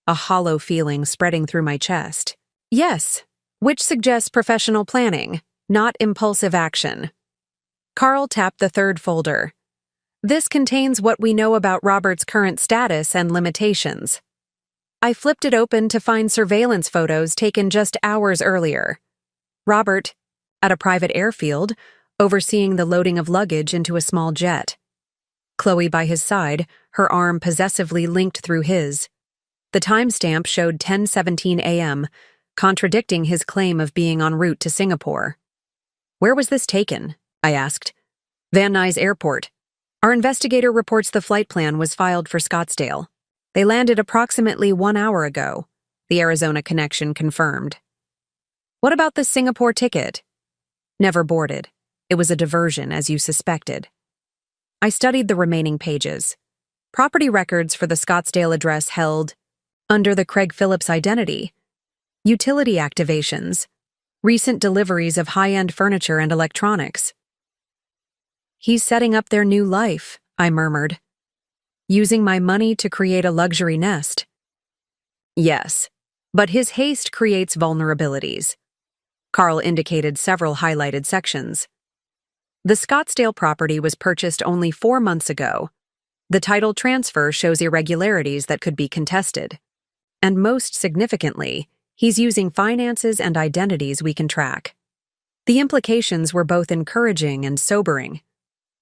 a hollow feeling spreading through my chest. Yes, which suggests professional planning, not impulsive action. Carl tapped the third folder. This contains what we know about Robert's current status and limitations. I flipped it open to find surveillance photos taken just hours earlier. Robert, at a private airfield, overseeing the loading of luggage into a small jet. Chloe by his side, her arm possessively linked through his. The timestamp showed 10:17 a.m., contradicting his claim of being en route to Singapore. Where was this taken? I asked. Van Nuys Airport. Our investigator reports the flight plan was filed for Scottsdale. They landed approximately 1 hour ago, the Arizona connection confirmed. What about the Singapore ticket? Never boarded. It was a diversion, as you suspected. I studied the remaining pages. Property records for the Scottsdale address held, under the Craig Phillips identity, utility activations, recent deliveries of high-end furniture and electronics. He's setting up their new life, I murmured. Using my money to create a luxury nest. Yes, but his haste creates vulnerabilities. Carl indicated several highlighted sections. The Scottsdale property was purchased only 4 months ago. The title transfer shows irregularities that could be contested. And most significantly, he's using finances and identities we can track. The implications were both encouraging and sobering.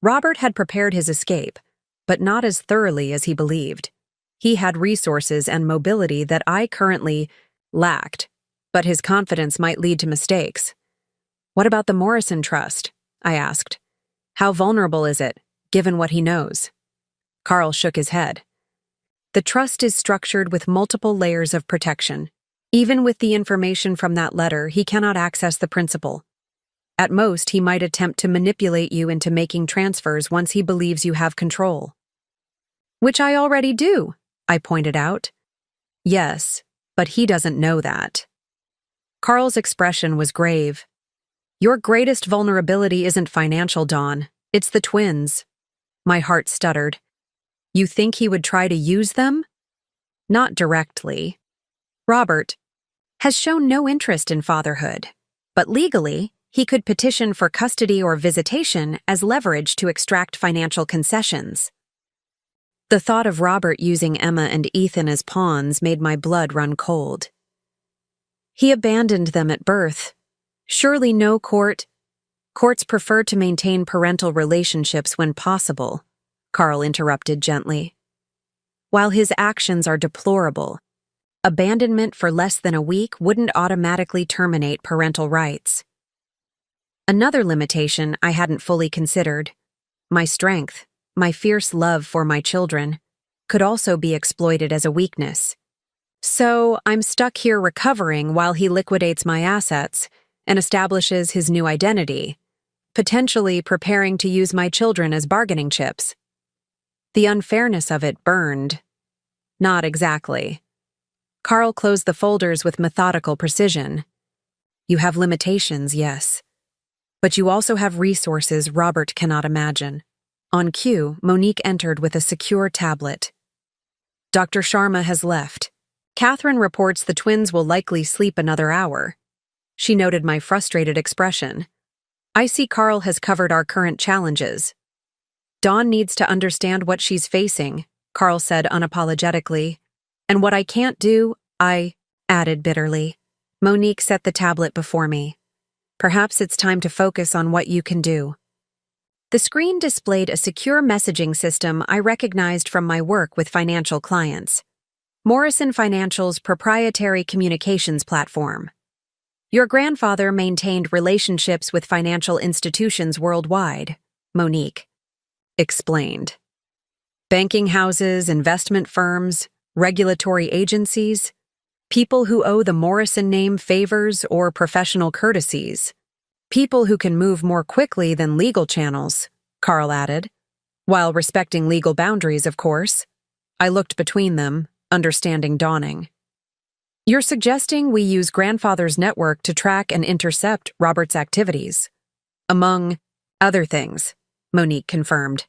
Robert had prepared his escape, but not as thoroughly as he believed. He had resources and mobility that I currently lacked, but his confidence might lead to mistakes. What about the Morrison Trust? I asked. How vulnerable is it, given what he knows? Carl shook his head. The trust is structured with multiple layers of protection. Even with the information from that letter, he cannot access the principal. At most, he might attempt to manipulate you into making transfers once he believes you have control. Which I already do, I pointed out. Yes, but he doesn't know that. Carl's expression was grave. Your greatest vulnerability isn't financial, Dawn. It's the twins. My heart stuttered. You think he would try to use them? Not directly. Robert has shown no interest in fatherhood, but legally, he could petition for custody or visitation as leverage to extract financial concessions. The thought of Robert using Emma and Ethan as pawns made my blood run cold. He abandoned them at birth. Surely no courts prefer to maintain parental relationships when possible, Carl interrupted gently. While his actions are deplorable, abandonment for less than a week wouldn't automatically terminate parental rights. Another limitation I hadn't fully considered, my strength, my fierce love for my children, could also be exploited as a weakness. So I'm stuck here recovering while he liquidates my assets and establishes his new identity, potentially preparing to use my children as bargaining chips. The unfairness of it burned. Not exactly. Carl closed the folders with methodical precision. You have limitations, yes. But you also have resources Robert cannot imagine. On cue, Monique entered with a secure tablet. Dr. Sharma has left. Catherine reports the twins will likely sleep another hour. She noted my frustrated expression. I see Carl has covered our current challenges. Dawn needs to understand what she's facing, Carl said unapologetically. And what I can't do, I added bitterly. Monique set the tablet before me. Perhaps it's time to focus on what you can do. The screen displayed a secure messaging system I recognized from my work with financial clients. Morrison Financial's proprietary communications platform. Your grandfather maintained relationships with financial institutions worldwide, Monique explained. Banking houses, investment firms, regulatory agencies, people who owe the Morrison name favors or professional courtesies. People who can move more quickly than legal channels, Carl added. While respecting legal boundaries, of course. I looked between them, understanding dawning. You're suggesting we use grandfather's network to track and intercept Robert's activities. Among other things, Monique confirmed.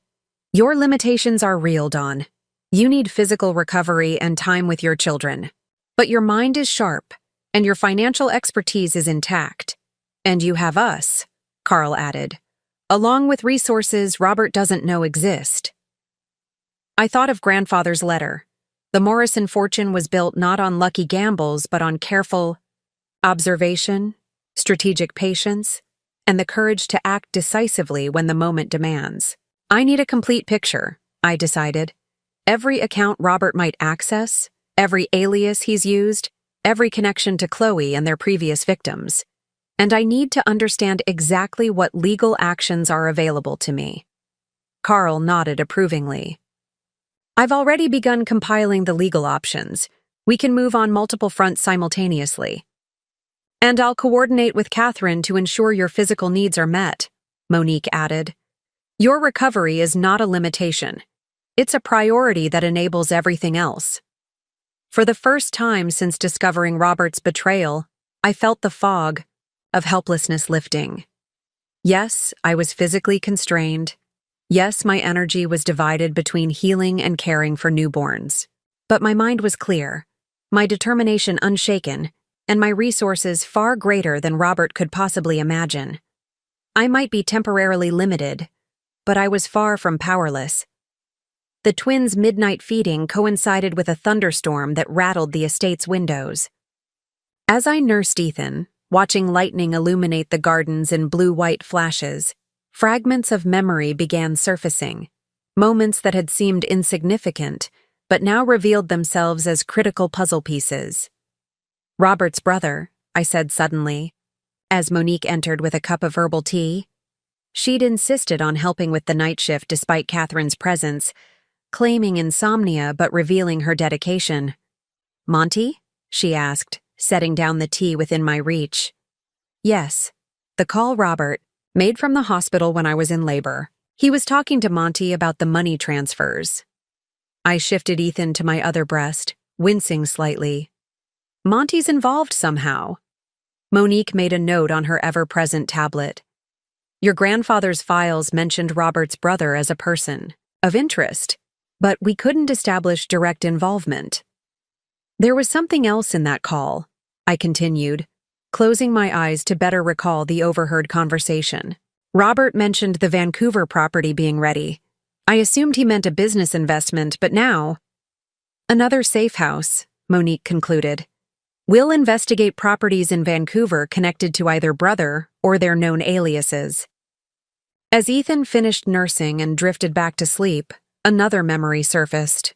Your limitations are real, Dawn. You need physical recovery and time with your children. But your mind is sharp, and your financial expertise is intact. And you have us, Carl added, along with resources Robert doesn't know exist. I thought of grandfather's letter. The Morrison fortune was built not on lucky gambles, but on careful observation, strategic patience, and the courage to act decisively when the moment demands. I need a complete picture, I decided. Every account Robert might access, every alias he's used, every connection to Chloe and their previous victims. And I need to understand exactly what legal actions are available to me. Carl nodded approvingly. I've already begun compiling the legal options. We can move on multiple fronts simultaneously. And I'll coordinate with Catherine to ensure your physical needs are met, Monique added. Your recovery is not a limitation. It's a priority that enables everything else. For the first time since discovering Robert's betrayal, I felt the fog of helplessness lifting. Yes, I was physically constrained. Yes, my energy was divided between healing and caring for newborns. But my mind was clear, my determination unshaken, and my resources far greater than Robert could possibly imagine. I might be temporarily limited, but I was far from powerless. The twins' midnight feeding coincided with a thunderstorm that rattled the estate's windows. As I nursed Ethan, watching lightning illuminate the gardens in blue-white flashes, fragments of memory began surfacing, moments that had seemed insignificant, but now revealed themselves as critical puzzle pieces. Robert's brother, I said suddenly, as Monique entered with a cup of herbal tea. She'd insisted on helping with the night shift despite Catherine's presence, claiming insomnia but revealing her dedication. "Monty?" she asked, setting down the tea within my reach. "Yes. The call Robert, made from the hospital when I was in labor. He was talking to Monty about the money transfers." I shifted Ethan to my other breast, wincing slightly. "Monty's involved somehow." Monique made a note on her ever-present tablet. "Your grandfather's files mentioned Robert's brother as a person of interest, but we couldn't establish direct involvement." "There was something else in that call," I continued, closing my eyes to better recall the overheard conversation. "Robert mentioned the Vancouver property being ready. I assumed he meant a business investment, but now—" "Another safe house," Monique concluded. "We'll investigate properties in Vancouver connected to either brother or their known aliases." As Ethan finished nursing and drifted back to sleep, another memory surfaced.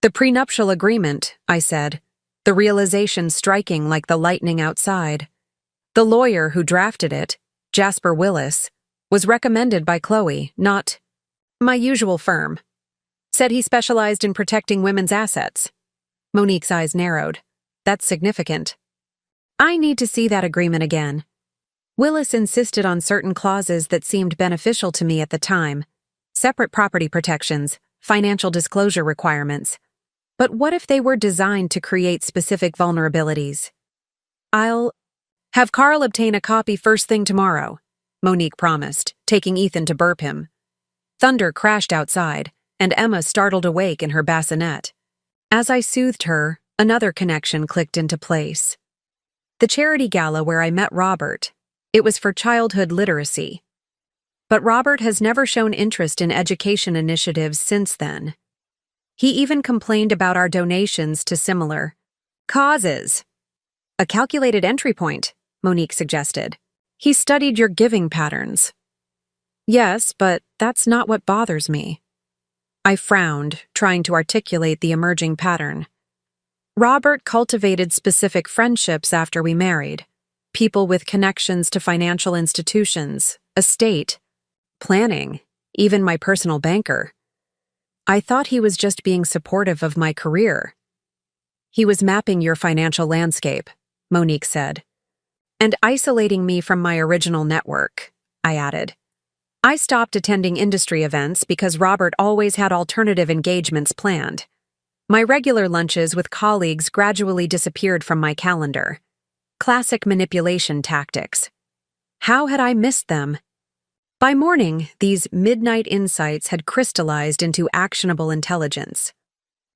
"The prenuptial agreement," I said, the realization striking like the lightning outside. "The lawyer who drafted it, Jasper Willis, was recommended by Chloe, not my usual firm. Said he specialized in protecting women's assets." Monique's eyes narrowed. "That's significant. I need to see that agreement again. Willis insisted on certain clauses that seemed beneficial to me at the time. Separate property protections, financial disclosure requirements. But what if they were designed to create specific vulnerabilities? "I'll have Carl obtain a copy first thing tomorrow," Monique promised, taking Ethan to burp him. Thunder crashed outside, and Emma startled awake in her bassinet. As I soothed her, another connection clicked into place. The charity gala where I met Robert. It was for childhood literacy. But Robert has never shown interest in education initiatives since then. He even complained about our donations to similar causes. "A calculated entry point," Monique suggested. "He studied your giving patterns." "Yes, but that's not what bothers me." I frowned, trying to articulate the emerging pattern. "Robert cultivated specific friendships after we married. People with connections to financial institutions, estate, planning, even my personal banker. I thought he was just being supportive of my career." "He was mapping your financial landscape," Monique said. "And isolating me from my original network," I added. "I stopped attending industry events because Robert always had alternative engagements planned. My regular lunches with colleagues gradually disappeared from my calendar. Classic manipulation tactics. How had I missed them? By morning, these midnight insights had crystallized into actionable intelligence.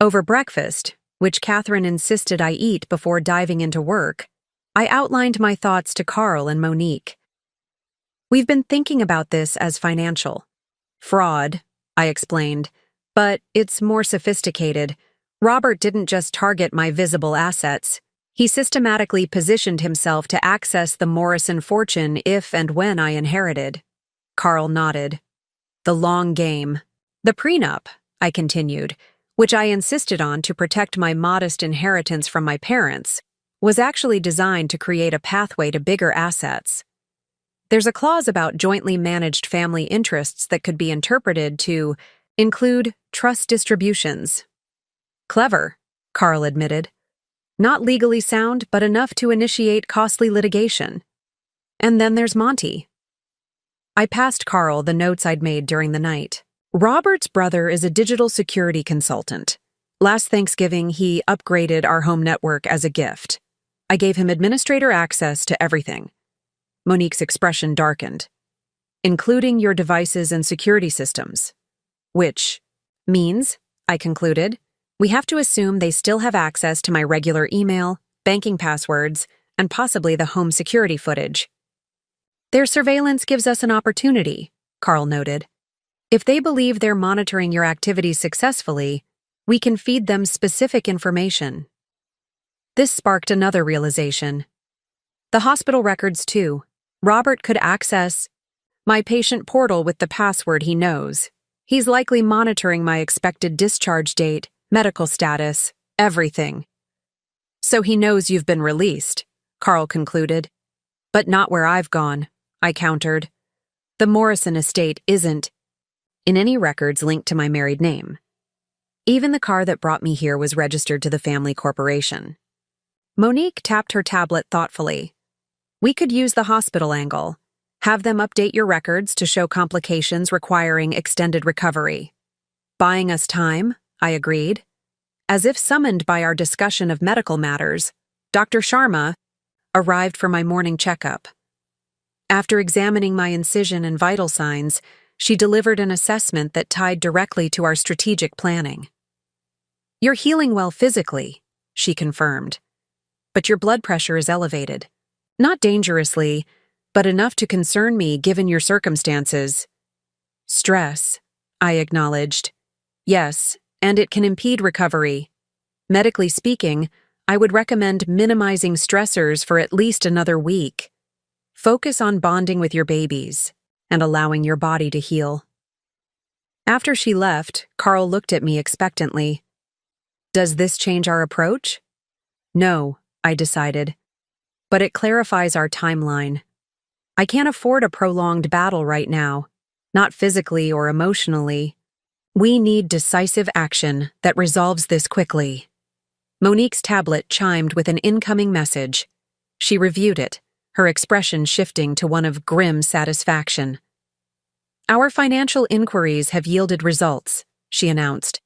Over breakfast, which Catherine insisted I eat before diving into work, I outlined my thoughts to Carl and Monique. "We've been thinking about this as financial fraud," I explained, "but it's more sophisticated. Robert didn't just target my visible assets. He systematically positioned himself to access the Morrison fortune if and when I inherited." Carl nodded. "The long game. The prenup," I continued, "which I insisted on to protect my modest inheritance from my parents, was actually designed to create a pathway to bigger assets. There's a clause about jointly managed family interests that could be interpreted to include trust distributions." "Clever," Carl admitted. "Not legally sound, but enough to initiate costly litigation. And then there's Monty." I passed Carl the notes I'd made during the night. "Robert's brother is a digital security consultant. Last Thanksgiving, he upgraded our home network as a gift. I gave him administrator access to everything." Monique's expression darkened. "Including your devices and security systems. Which means," I concluded, "we have to assume they still have access to my regular email, banking passwords, and possibly the home security footage." "Their surveillance gives us an opportunity," Carl noted. "If they believe they're monitoring your activities successfully, we can feed them specific information." This sparked another realization. The hospital records, too. Robert could access my patient portal with the password he knows. He's likely monitoring my expected discharge date, medical status, everything. "So he knows you've been released," Carl concluded. "But not where I've gone," I countered. The Morrison estate isn't in any records linked to my married name. Even the car that brought me here was registered to the family corporation. Monique tapped her tablet thoughtfully. We could use the hospital angle. Have them update your records to show complications requiring extended recovery. Buying us time, I agreed. As if summoned by our discussion of medical matters, Dr. Sharma arrived for my morning checkup. After examining my incision and vital signs, she delivered an assessment that tied directly to our strategic planning. You're healing well physically, she confirmed, but your blood pressure is elevated. Not dangerously, but enough to concern me given your circumstances. Stress, I acknowledged. Yes, and it can impede recovery. Medically speaking, I would recommend minimizing stressors for at least another week. Focus on bonding with your babies and allowing your body to heal. After she left, Carl looked at me expectantly. Does this change our approach? No, I decided. But it clarifies our timeline. I can't afford a prolonged battle right now, not physically or emotionally. We need decisive action that resolves this quickly. Monique's tablet chimed with an incoming message. She reviewed it, her expression shifting to one of grim satisfaction. Our financial inquiries have yielded results, she announced.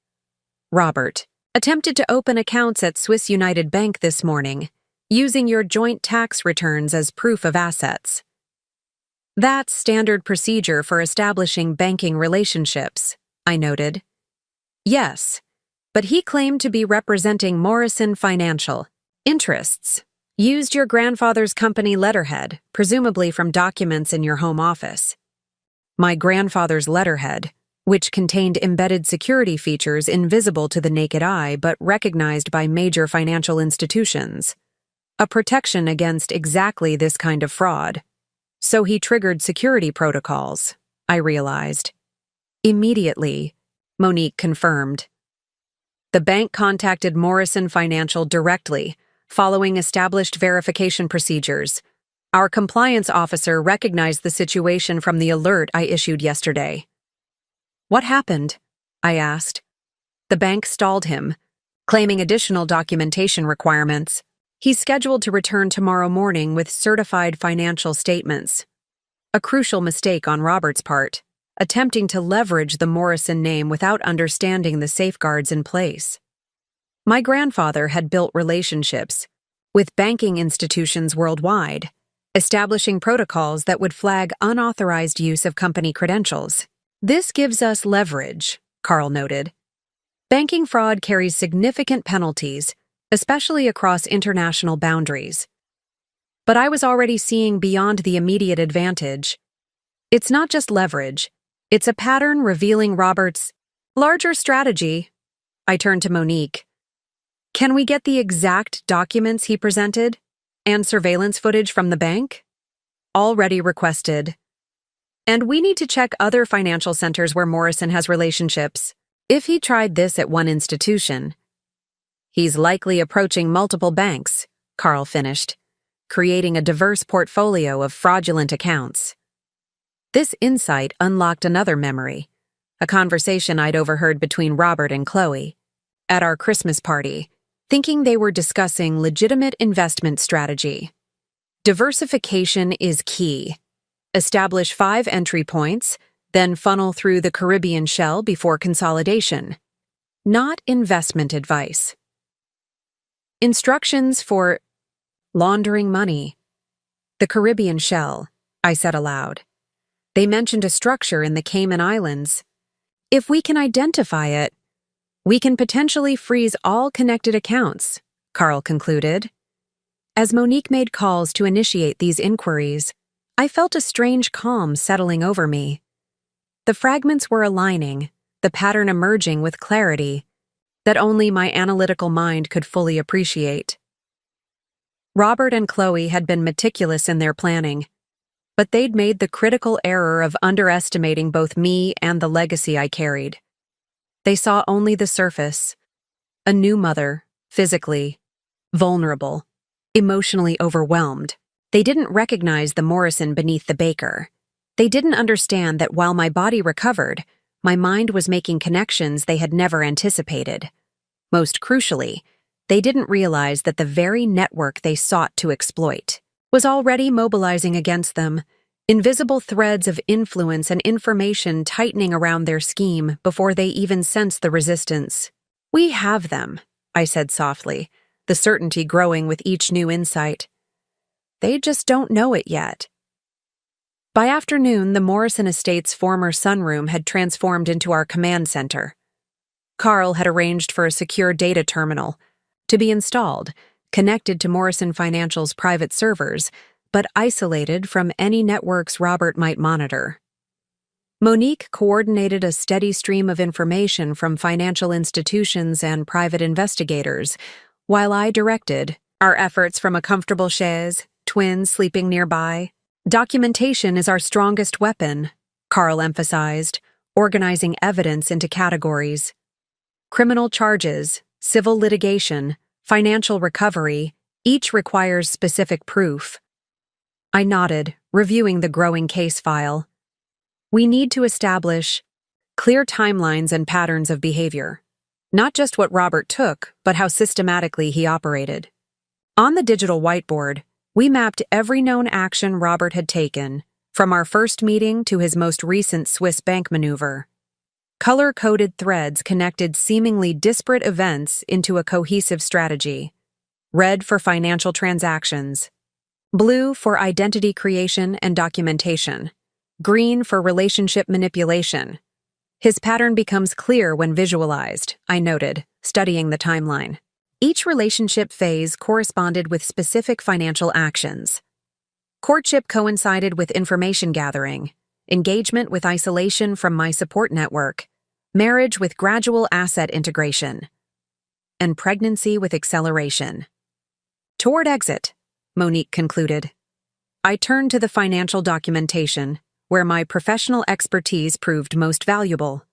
Robert attempted to open accounts at Swiss United Bank this morning, using your joint tax returns as proof of assets. That's standard procedure for establishing banking relationships, I noted. Yes, but he claimed to be representing Morrison Financial interests. Used your grandfather's company letterhead, presumably from documents in your home office. My grandfather's letterhead, which contained embedded security features invisible to the naked eye but recognized by major financial institutions. A protection against exactly this kind of fraud. So he triggered security protocols, I realized. Immediately, Monique confirmed. The bank contacted Morrison Financial directly, following established verification procedures. Our compliance officer recognized the situation from the alert I issued yesterday. What happened? I asked. The bank stalled him, claiming additional documentation requirements. He's scheduled to return tomorrow morning with certified financial statements. A crucial mistake on Robert's part, attempting to leverage the Morrison name without understanding the safeguards in place. My grandfather had built relationships with banking institutions worldwide, establishing protocols that would flag unauthorized use of company credentials. This gives us leverage, Carl noted. Banking fraud carries significant penalties, especially across international boundaries. But I was already seeing beyond the immediate advantage. It's not just leverage, it's a pattern revealing Robert's larger strategy. I turned to Monique. Can we get the exact documents he presented and surveillance footage from the bank? Already requested. And we need to check other financial centers where Morrison has relationships. If he tried this at one institution, he's likely approaching multiple banks, Carl finished, creating a diverse portfolio of fraudulent accounts. This insight unlocked another memory, a conversation I'd overheard between Robert and Chloe at our Christmas party, thinking they were discussing legitimate investment strategy. Diversification is key. Establish 5 entry points, then funnel through the Caribbean shell before consolidation. Not investment advice. Instructions for laundering money. The Caribbean shell, I said aloud. They mentioned a structure in the Cayman Islands. If we can identify it, we can potentially freeze all connected accounts, Carl concluded. As Monique made calls to initiate these inquiries, I felt a strange calm settling over me. The fragments were aligning, the pattern emerging with clarity that only my analytical mind could fully appreciate. Robert and Chloe had been meticulous in their planning, but they'd made the critical error of underestimating both me and the legacy I carried. They saw only the surface. A new mother, physically, vulnerable, emotionally overwhelmed. They didn't recognize the Morrison beneath the baker. They didn't understand that while my body recovered, my mind was making connections they had never anticipated. Most crucially, they didn't realize that the very network they sought to exploit was already mobilizing against them, invisible threads of influence and information tightening around their scheme before they even sensed the resistance. "We have them," I said softly, the certainty growing with each new insight. "They just don't know it yet." By afternoon, the Morrison estate's former sunroom had transformed into our command center. Carl had arranged for a secure data terminal to be installed, connected to Morrison Financial's private servers, but isolated from any networks Robert might monitor. Monique coordinated a steady stream of information from financial institutions and private investigators, while I directed our efforts from a comfortable chaise, twins sleeping nearby. "Documentation is our strongest weapon," Carl emphasized, organizing evidence into categories. "Criminal charges, civil litigation, financial recovery, each requires specific proof." I nodded, reviewing the growing case file. "We need to establish clear timelines and patterns of behavior. Not just what Robert took, but how systematically he operated." On the digital whiteboard, we mapped every known action Robert had taken, from our first meeting to his most recent Swiss bank maneuver. Color-coded threads connected seemingly disparate events into a cohesive strategy. Red for financial transactions, blue for identity creation and documentation, green for relationship manipulation. His pattern becomes clear when visualized, I noted, studying the timeline. Each relationship phase corresponded with specific financial actions. Courtship coincided with information gathering, engagement with isolation from my support network, marriage with gradual asset integration, and pregnancy with acceleration. "Toward exit," Monique concluded. I turned to the financial documentation, where my professional expertise proved most valuable.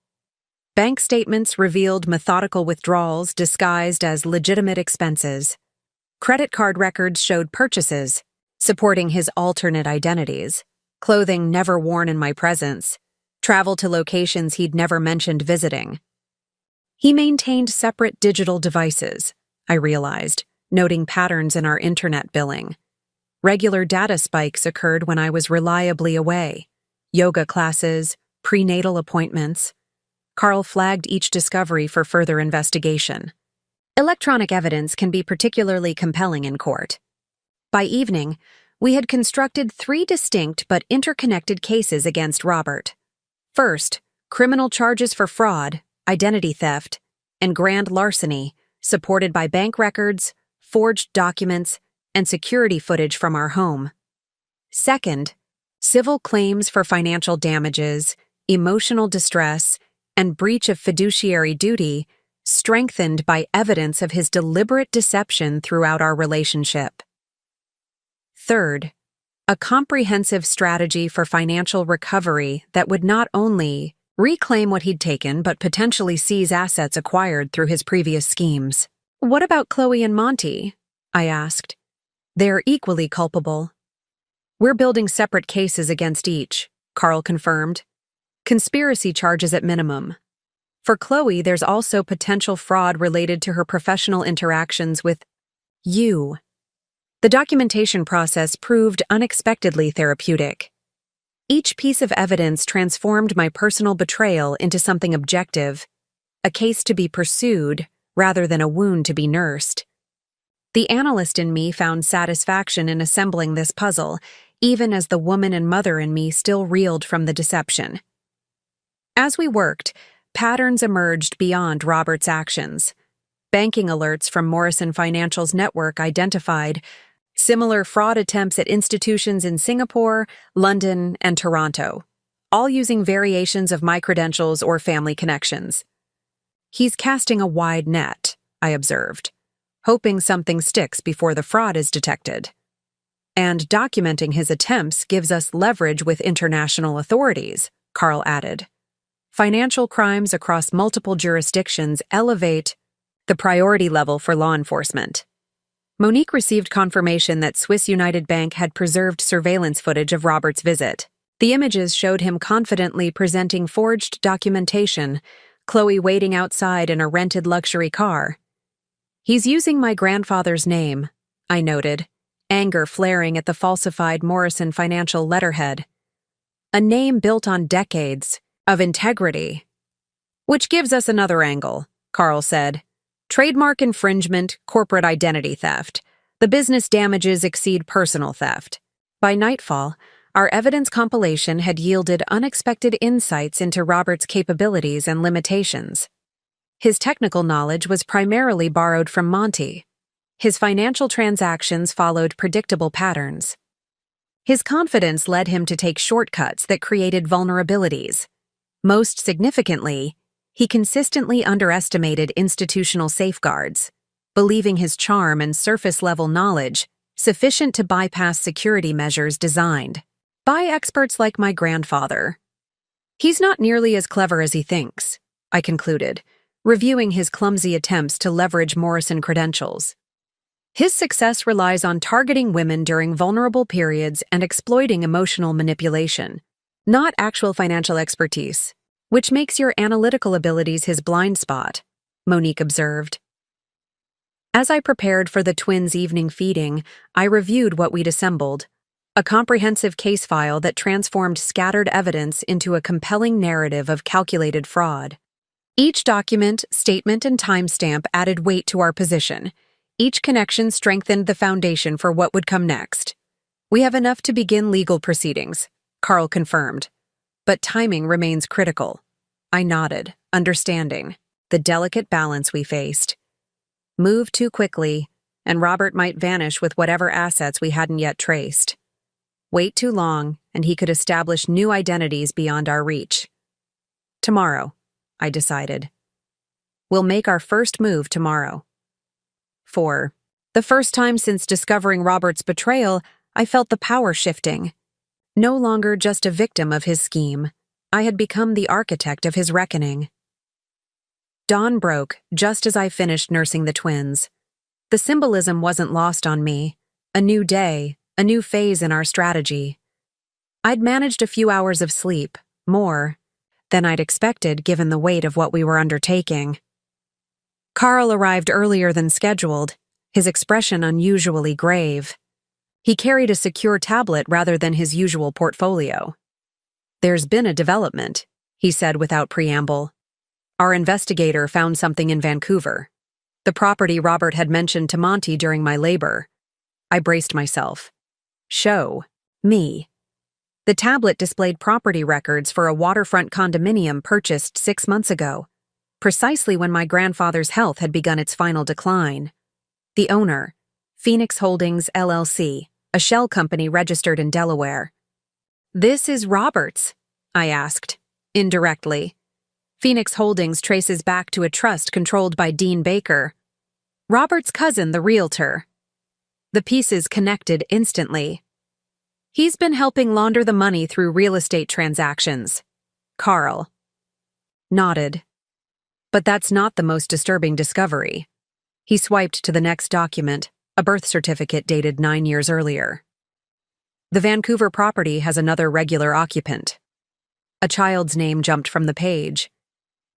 Bank statements revealed methodical withdrawals disguised as legitimate expenses. Credit card records showed purchases, supporting his alternate identities, clothing never worn in my presence, travel to locations he'd never mentioned visiting. He maintained separate digital devices, I realized, noting patterns in our internet billing. Regular data spikes occurred when I was reliably away. Yoga classes, prenatal appointments. Carl flagged each discovery for further investigation. Electronic evidence can be particularly compelling in court. By evening, we had constructed 3 distinct but interconnected cases against Robert. First, criminal charges for fraud, identity theft, and grand larceny, supported by bank records, forged documents, and security footage from our home. Second, civil claims for financial damages, emotional distress, and breach of fiduciary duty, strengthened by evidence of his deliberate deception throughout our relationship. Third, a comprehensive strategy for financial recovery that would not only reclaim what he'd taken but potentially seize assets acquired through his previous schemes. "What about Chloe and Monty?" I asked. "They're equally culpable." "We're building separate cases against each," Carl confirmed. "Conspiracy charges at minimum. For Chloe, there's also potential fraud related to her professional interactions with you." The documentation process proved unexpectedly therapeutic. Each piece of evidence transformed my personal betrayal into something objective, a case to be pursued rather than a wound to be nursed. The analyst in me found satisfaction in assembling this puzzle, even as the woman and mother in me still reeled from the deception. As we worked, patterns emerged beyond Robert's actions. Banking alerts from Morrison Financial's network identified similar fraud attempts at institutions in Singapore, London, and Toronto, all using variations of my credentials or family connections. "He's casting a wide net," I observed, hoping something sticks before the fraud is detected. "And documenting his attempts gives us leverage with international authorities," Carl added. "Financial crimes across multiple jurisdictions elevate the priority level for law enforcement." Monique received confirmation that Swiss United Bank had preserved surveillance footage of Robert's visit. The images showed him confidently presenting forged documentation, Chloe waiting outside in a rented luxury car. "He's using my grandfather's name," I noted, anger flaring at the falsified Morrison financial letterhead. "A name built on decades of integrity." "Which gives us another angle," Carl said. "Trademark infringement, corporate identity theft. The business damages exceed personal theft." By nightfall, our evidence compilation had yielded unexpected insights into Robert's capabilities and limitations. His technical knowledge was primarily borrowed from Monty. His financial transactions followed predictable patterns. His confidence led him to take shortcuts that created vulnerabilities. Most significantly, he consistently underestimated institutional safeguards, believing his charm and surface-level knowledge sufficient to bypass security measures designed by experts like my grandfather. "He's not nearly as clever as he thinks," I concluded, reviewing his clumsy attempts to leverage Morrison credentials. "His success relies on targeting women during vulnerable periods and exploiting emotional manipulation, not actual financial expertise, which makes your analytical abilities his blind spot," Monique observed. As I prepared for the twins' evening feeding, I reviewed what we'd assembled, a comprehensive case file that transformed scattered evidence into a compelling narrative of calculated fraud. Each document, statement, and timestamp added weight to our position. Each connection strengthened the foundation for what would come next. "We have enough to begin legal proceedings," Carl confirmed. "But timing remains critical." I nodded, understanding the delicate balance we faced. Move too quickly, and Robert might vanish with whatever assets we hadn't yet traced. Wait too long, and he could establish new identities beyond our reach. "Tomorrow," I decided. "We'll make our first move tomorrow." For the first time since discovering Robert's betrayal, I felt the power shifting. No longer just a victim of his scheme, I had become the architect of his reckoning. Dawn broke just as I finished nursing the twins. The symbolism wasn't lost on me. A new day, a new phase in our strategy. I'd managed a few hours of sleep, more than I'd expected given the weight of what we were undertaking. Carl arrived earlier than scheduled, his expression unusually grave. He carried a secure tablet rather than his usual portfolio. "There's been a development," he said without preamble. "Our investigator found something in Vancouver. The property Robert had mentioned to Monty during my labor." I braced myself. "Show me." The tablet displayed property records for a waterfront condominium purchased 6 months ago, precisely when my grandfather's health had begun its final decline. The owner, Phoenix Holdings, LLC, a shell company registered in Delaware. "This is Robert's?" I asked, indirectly. Phoenix Holdings traces back to a trust controlled by Dean Baker, Robert's cousin, the realtor. The pieces connected instantly. "He's been helping launder the money through real estate transactions." Carl nodded. "But that's not the most disturbing discovery." He swiped to the next document, a birth certificate dated 9 years earlier. "The Vancouver property has another regular occupant." A child's name jumped from the page.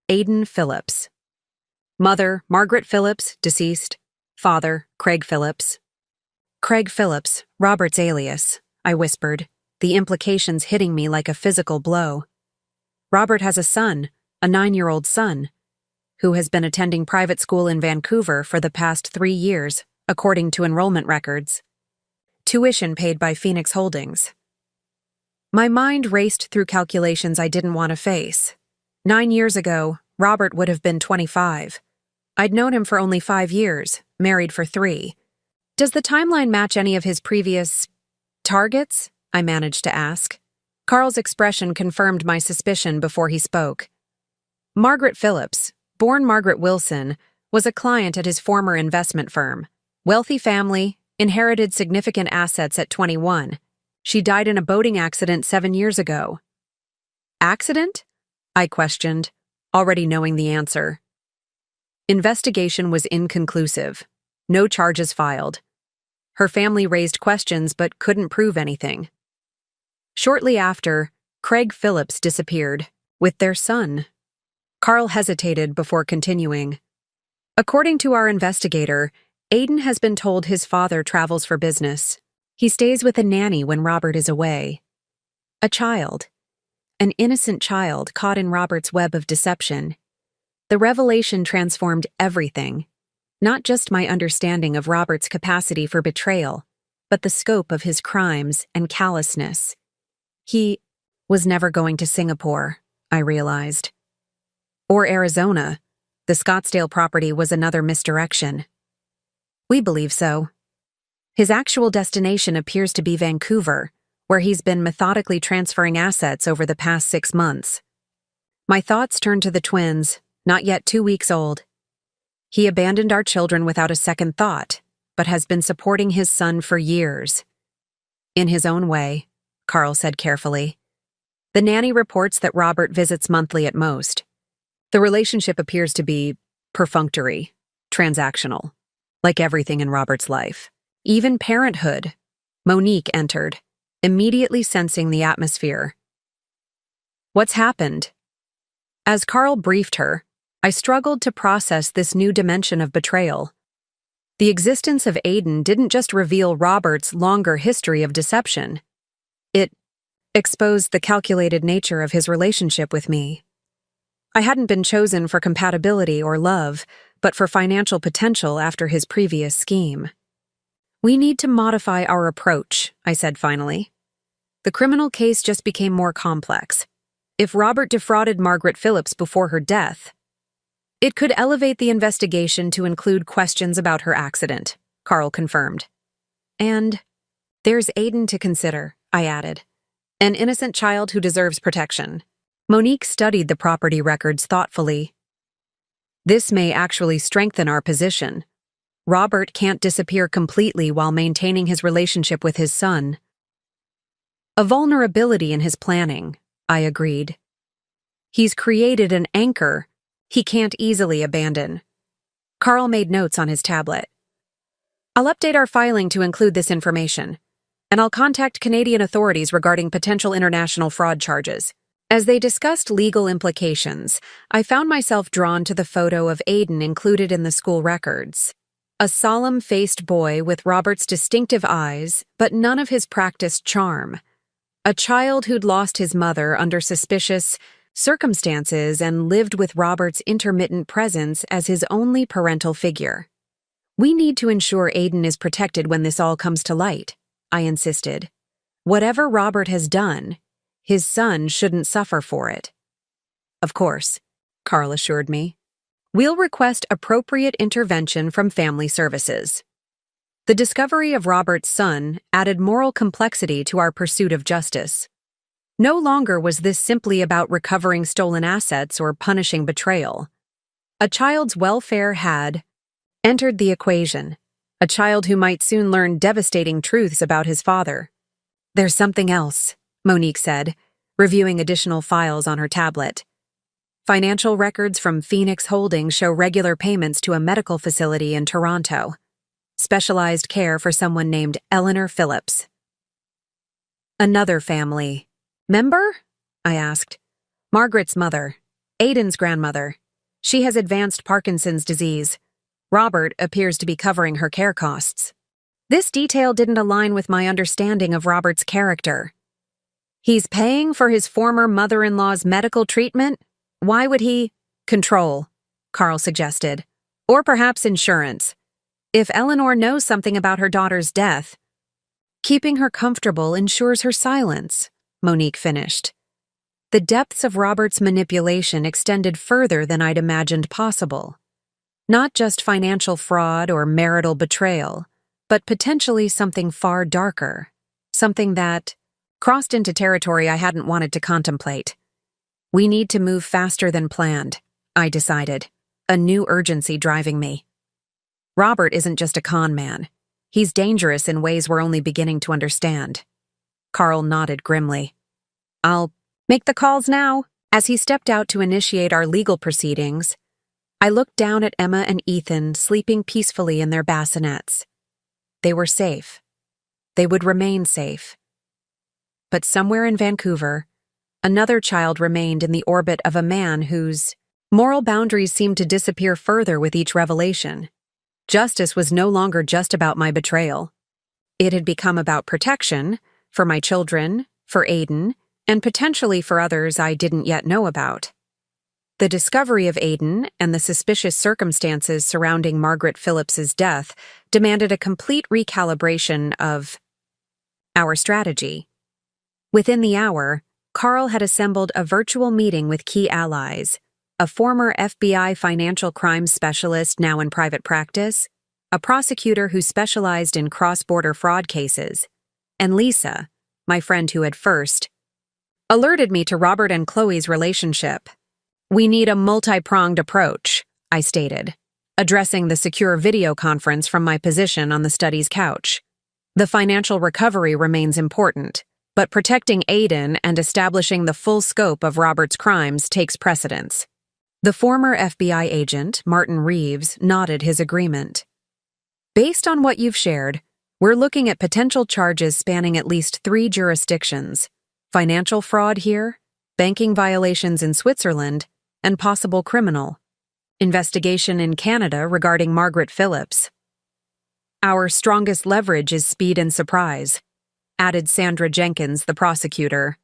Aiden Phillips. Mother, Margaret Phillips, deceased. Father, Craig Phillips. "Craig Phillips, Robert's alias," I whispered, the implications hitting me like a physical blow. "Robert has a son, a 9-year-old son, who has been attending private school in Vancouver for the past 3 years, according to enrollment records. Tuition paid by Phoenix Holdings." My mind raced through calculations I didn't want to face. 9 years ago, Robert would have been 25. I'd known him for only 5 years, married for 3. "Does the timeline match any of his previous targets?" I managed to ask. Carl's expression confirmed my suspicion before he spoke. Margaret Phillips, born Margaret Wilson, was a client at his former investment firm. Wealthy family, inherited significant assets at 21. She died in a boating accident 7 years ago. "Accident?" I questioned, already knowing the answer. Investigation was inconclusive. No charges filed. Her family raised questions but couldn't prove anything. Shortly after, Craig Phillips disappeared, with their son. Carl hesitated before continuing. According to our investigator, Aiden has been told his father travels for business. He stays with a nanny when Robert is away. A child. An innocent child caught in Robert's web of deception. The revelation transformed everything, not just my understanding of Robert's capacity for betrayal, but the scope of his crimes and callousness. He was never going to Singapore, I realized. Or Arizona. The Scottsdale property was another misdirection. We believe so. His actual destination appears to be Vancouver, where he's been methodically transferring assets over the past 6 months. My thoughts turned to the twins, not yet 2 weeks old. He abandoned our children without a second thought, but has been supporting his son for years. In his own way, Carl said carefully. The nanny reports that Robert visits monthly at most. The relationship appears to be perfunctory, transactional, like everything in Robert's life. Even parenthood. Monique entered, immediately sensing the atmosphere. What's happened? As Carl briefed her, I struggled to process this new dimension of betrayal. The existence of Aiden didn't just reveal Robert's longer history of deception. It exposed the calculated nature of his relationship with me. I hadn't been chosen for compatibility or love, but for financial potential after his previous scheme. We need to modify our approach, I said finally. The criminal case just became more complex. If Robert defrauded Margaret Phillips before her death, it could elevate the investigation to include questions about her accident, Carl confirmed. And there's Aiden to consider, I added. An innocent child who deserves protection. Monique studied the property records thoughtfully. This may actually strengthen our position. Robert can't disappear completely while maintaining his relationship with his son. A vulnerability in his planning, I agreed. He's created an anchor he can't easily abandon. Carl made notes on his tablet. I'll update our filing to include this information, and I'll contact Canadian authorities regarding potential international fraud charges. As they discussed legal implications, I found myself drawn to the photo of Aiden included in the school records. A solemn-faced boy with Robert's distinctive eyes, but none of his practiced charm. A child who'd lost his mother under suspicious circumstances and lived with Robert's intermittent presence as his only parental figure. We need to ensure Aiden is protected when this all comes to light, I insisted. Whatever Robert has done, his son shouldn't suffer for it. Of course, Carl assured me. We'll request appropriate intervention from family services. The discovery of Robert's son added moral complexity to our pursuit of justice. No longer was this simply about recovering stolen assets or punishing betrayal. A child's welfare had entered the equation, a child who might soon learn devastating truths about his father. There's something else, Monique said, reviewing additional files on her tablet. Financial records from Phoenix Holdings show regular payments to a medical facility in Toronto. Specialized care for someone named Eleanor Phillips. Another family. Member? I asked. Margaret's mother. Aiden's grandmother. She has advanced Parkinson's disease. Robert appears to be covering her care costs. This detail didn't align with my understanding of Robert's character. He's paying for his former mother-in-law's medical treatment? Why would he? Control, Carl suggested. Or perhaps insurance. If Eleanor knows something about her daughter's death, keeping her comfortable ensures her silence, Monique finished. The depths of Robert's manipulation extended further than I'd imagined possible. Not just financial fraud or marital betrayal, but potentially something far darker. Something that crossed into territory I hadn't wanted to contemplate. We need to move faster than planned, I decided, a new urgency driving me. Robert isn't just a con man. He's dangerous in ways we're only beginning to understand. Carl nodded grimly. I'll make the calls now. As he stepped out to initiate our legal proceedings, I looked down at Emma and Ethan sleeping peacefully in their bassinets. They were safe. They would remain safe. but somewhere in Vancouver, another child remained in the orbit of a man whose moral boundaries seemed to disappear further with each revelation. Justice was no longer just about my betrayal. It had become about protection, for my children, for Aiden, and potentially for others I didn't yet know about. The discovery of Aiden and the suspicious circumstances surrounding Margaret Phillips's death demanded a complete recalibration of our strategy. Within the hour, Carl had assembled a virtual meeting with key allies, a former FBI financial crimes specialist now in private practice, a prosecutor who specialized in cross-border fraud cases, and Lisa, my friend who had first alerted me to Robert and Chloe's relationship. "We need a multi-pronged approach," I stated, addressing the secure video conference from my position on the study's couch. "The financial recovery remains important, but protecting Aiden and establishing the full scope of Robert's crimes takes precedence." The former FBI agent, Martin Reeves, nodded his agreement. "Based on what you've shared, we're looking at potential charges spanning at least 3 jurisdictions: financial fraud here, banking violations in Switzerland, and possible criminal investigation in Canada regarding Margaret Phillips. Our strongest leverage is speed and surprise," added Sandra Jenkins, the prosecutor.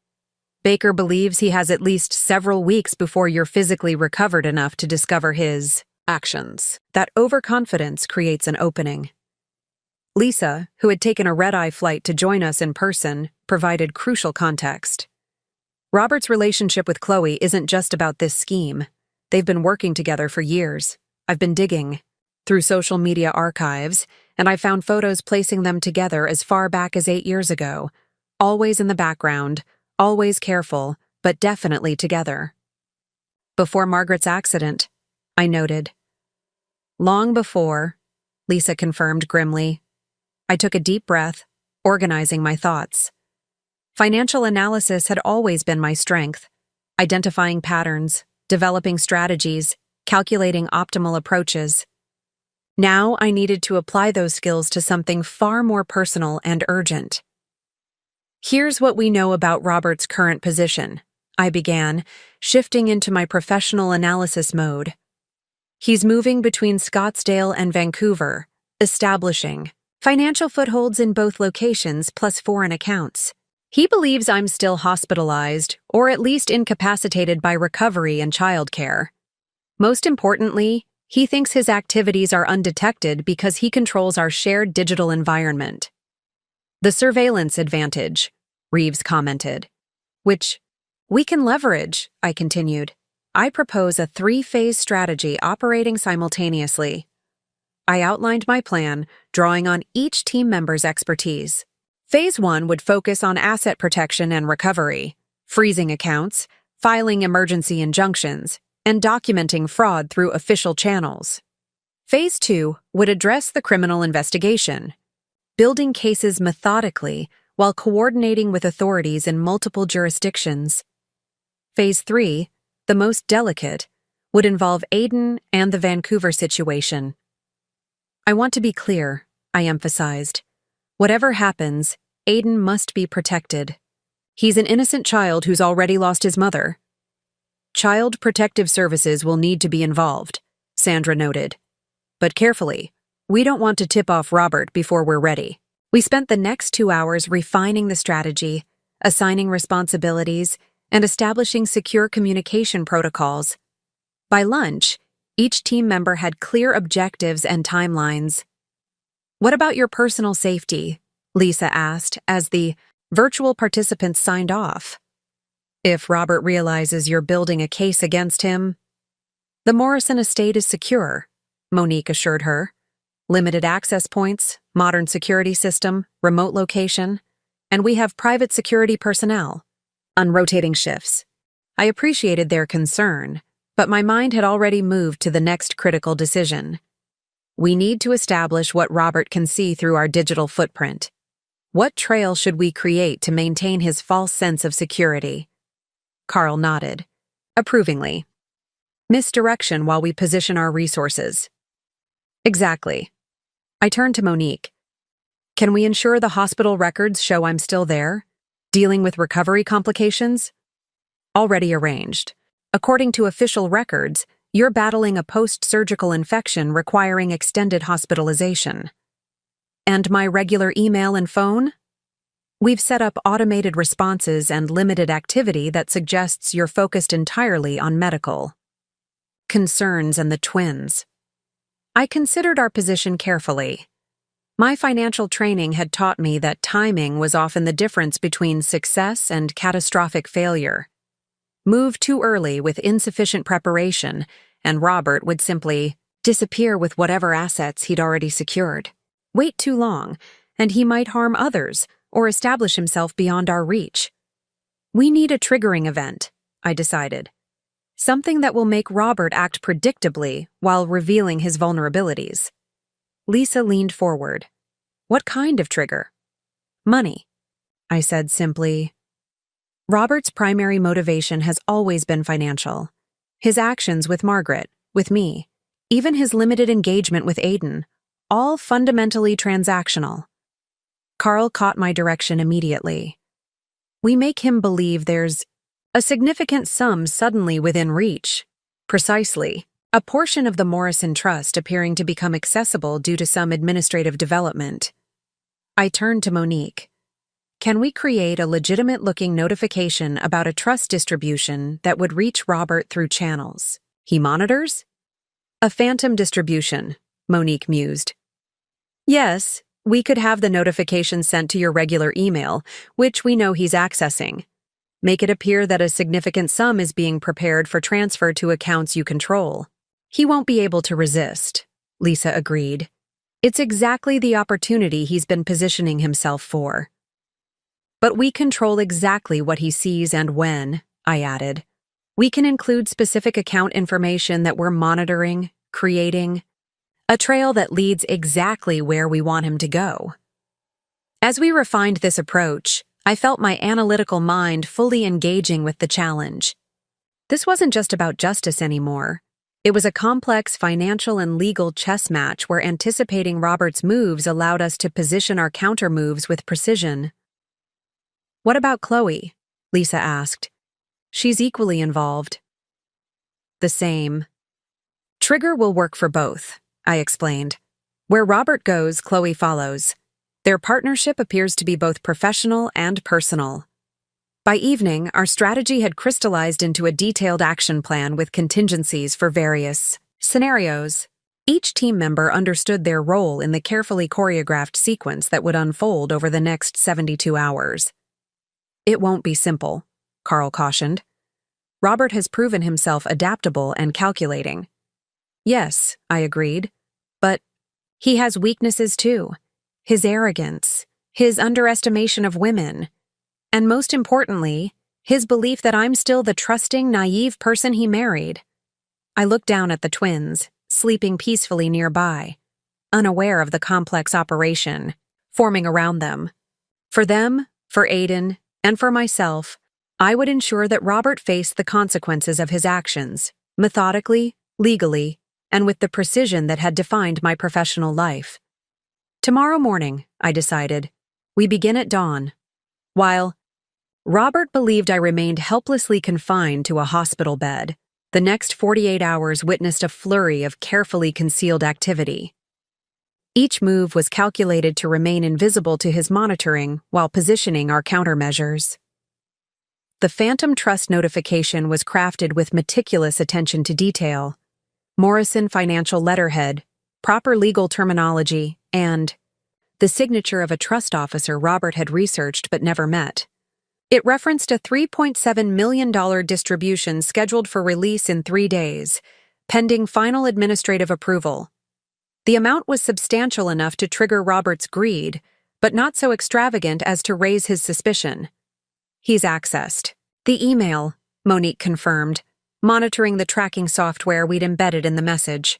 "Baker believes he has at least several weeks before you're physically recovered enough to discover his actions. That overconfidence creates an opening." Lisa, who had taken a red-eye flight to join us in person, provided crucial context. "Robert's relationship with Chloe isn't just about this scheme. They've been working together for years. I've been digging through social media archives, and I found photos placing them together as far back as 8 years ago. Always in the background, always careful, but definitely together." "Before Margaret's accident," I noted. "Long before," Lisa confirmed grimly. I took a deep breath, organizing my thoughts. Financial analysis had always been my strength, identifying patterns, developing strategies, calculating optimal approaches. Now I needed to apply those skills to something far more personal and urgent. "Here's what we know about Robert's current position," I began, shifting into my professional analysis mode. "He's moving between Scottsdale and Vancouver, establishing financial footholds in both locations plus foreign accounts. He believes I'm still hospitalized, or at least incapacitated by recovery and childcare. Most importantly, he thinks his activities are undetected because he controls our shared digital environment. The surveillance advantage," Reeves commented. "Which we can leverage," I continued. "I propose a 3-phase strategy operating simultaneously." I outlined my plan, drawing on each team member's expertise. Phase 1 would focus on asset protection and recovery, freezing accounts, filing emergency injunctions, and documenting fraud through official channels. Phase 2 would address the criminal investigation, building cases methodically while coordinating with authorities in multiple jurisdictions. Phase 3, the most delicate, would involve Aiden and the Vancouver situation. "I want to be clear," I emphasized. "Whatever happens, Aiden must be protected. He's an innocent child who's already lost his mother." "Child Protective Services will need to be involved," Sandra noted. "But carefully. We don't want to tip off Robert before we're ready." We spent the next 2 hours refining the strategy, assigning responsibilities, and establishing secure communication protocols. By lunch, each team member had clear objectives and timelines. "What about your personal safety?" Lisa asked as the virtual participants signed off. "If Robert realizes you're building a case against him..." "The Morrison estate is secure," Monique assured her. "Limited access points, modern security system, remote location, and we have private security personnel on rotating shifts." I appreciated their concern, but my mind had already moved to the next critical decision. We need to establish what Robert can see through our digital footprint. What trail should we create to maintain his false sense of security? Carl nodded, approvingly. Misdirection while we position our resources. Exactly. I turned to Monique. Can we ensure the hospital records show I'm still there? Dealing with recovery complications? Already arranged. According to official records, you're battling a post-surgical infection requiring extended hospitalization. And my regular email and phone? We've set up automated responses and limited activity that suggests you're focused entirely on medical concerns and the twins. I considered our position carefully. My financial training had taught me that timing was often the difference between success and catastrophic failure. Move too early with insufficient preparation, and Robert would simply disappear with whatever assets he'd already secured. Wait too long, and he might harm others or establish himself beyond our reach. We need a triggering event, I decided. Something that will make Robert act predictably while revealing his vulnerabilities. Lisa leaned forward. What kind of trigger? Money, I said simply. Robert's primary motivation has always been financial. His actions with Margaret, with me, even his limited engagement with Aiden, all fundamentally transactional. Carl caught my direction immediately. We make him believe there's a significant sum suddenly within reach. Precisely. A portion of the Morrison Trust appearing to become accessible due to some administrative development. I turned to Monique. Can we create a legitimate-looking notification about a trust distribution that would reach Robert through channels he monitors? A phantom distribution, Monique mused. Yes, we could have the notification sent to your regular email, which we know he's accessing. Make it appear that a significant sum is being prepared for transfer to accounts you control. He won't be able to resist, Lisa agreed. It's exactly the opportunity he's been positioning himself for. But we control exactly what he sees and when, I added. We can include specific account information that we're monitoring, creating, a trail that leads exactly where we want him to go. As we refined this approach, I felt my analytical mind fully engaging with the challenge. This wasn't just about justice anymore. It was a complex financial and legal chess match where anticipating Robert's moves allowed us to position our counter-moves with precision. What about Chloe? Lisa asked. She's equally involved. The same. Trigger will work for both, I explained. Where Robert goes, Chloe follows. Their partnership appears to be both professional and personal. By evening, our strategy had crystallized into a detailed action plan with contingencies for various scenarios. Each team member understood their role in the carefully choreographed sequence that would unfold over the next 72 hours. It won't be simple, Carl cautioned. Robert has proven himself adaptable and calculating. Yes, I agreed. But he has weaknesses too. His arrogance, his underestimation of women, and most importantly, his belief that I'm still the trusting, naive person he married. I looked down at the twins, sleeping peacefully nearby, unaware of the complex operation forming around them. For them, for Aiden, and for myself, I would ensure that Robert faced the consequences of his actions, methodically, legally, and with the precision that had defined my professional life. Tomorrow morning, I decided, we begin at dawn. While Robert believed I remained helplessly confined to a hospital bed, the next 48 hours witnessed a flurry of carefully concealed activity. Each move was calculated to remain invisible to his monitoring while positioning our countermeasures. The Phantom Trust notification was crafted with meticulous attention to detail. Morrison financial letterhead, proper legal terminology, and the signature of a trust officer Robert had researched but never met. It referenced a $3.7 million distribution scheduled for release in 3 days, pending final administrative approval. The amount was substantial enough to trigger Robert's greed, but not so extravagant as to raise his suspicion. He's accessed the email, Monique confirmed, monitoring the tracking software we'd embedded in the message.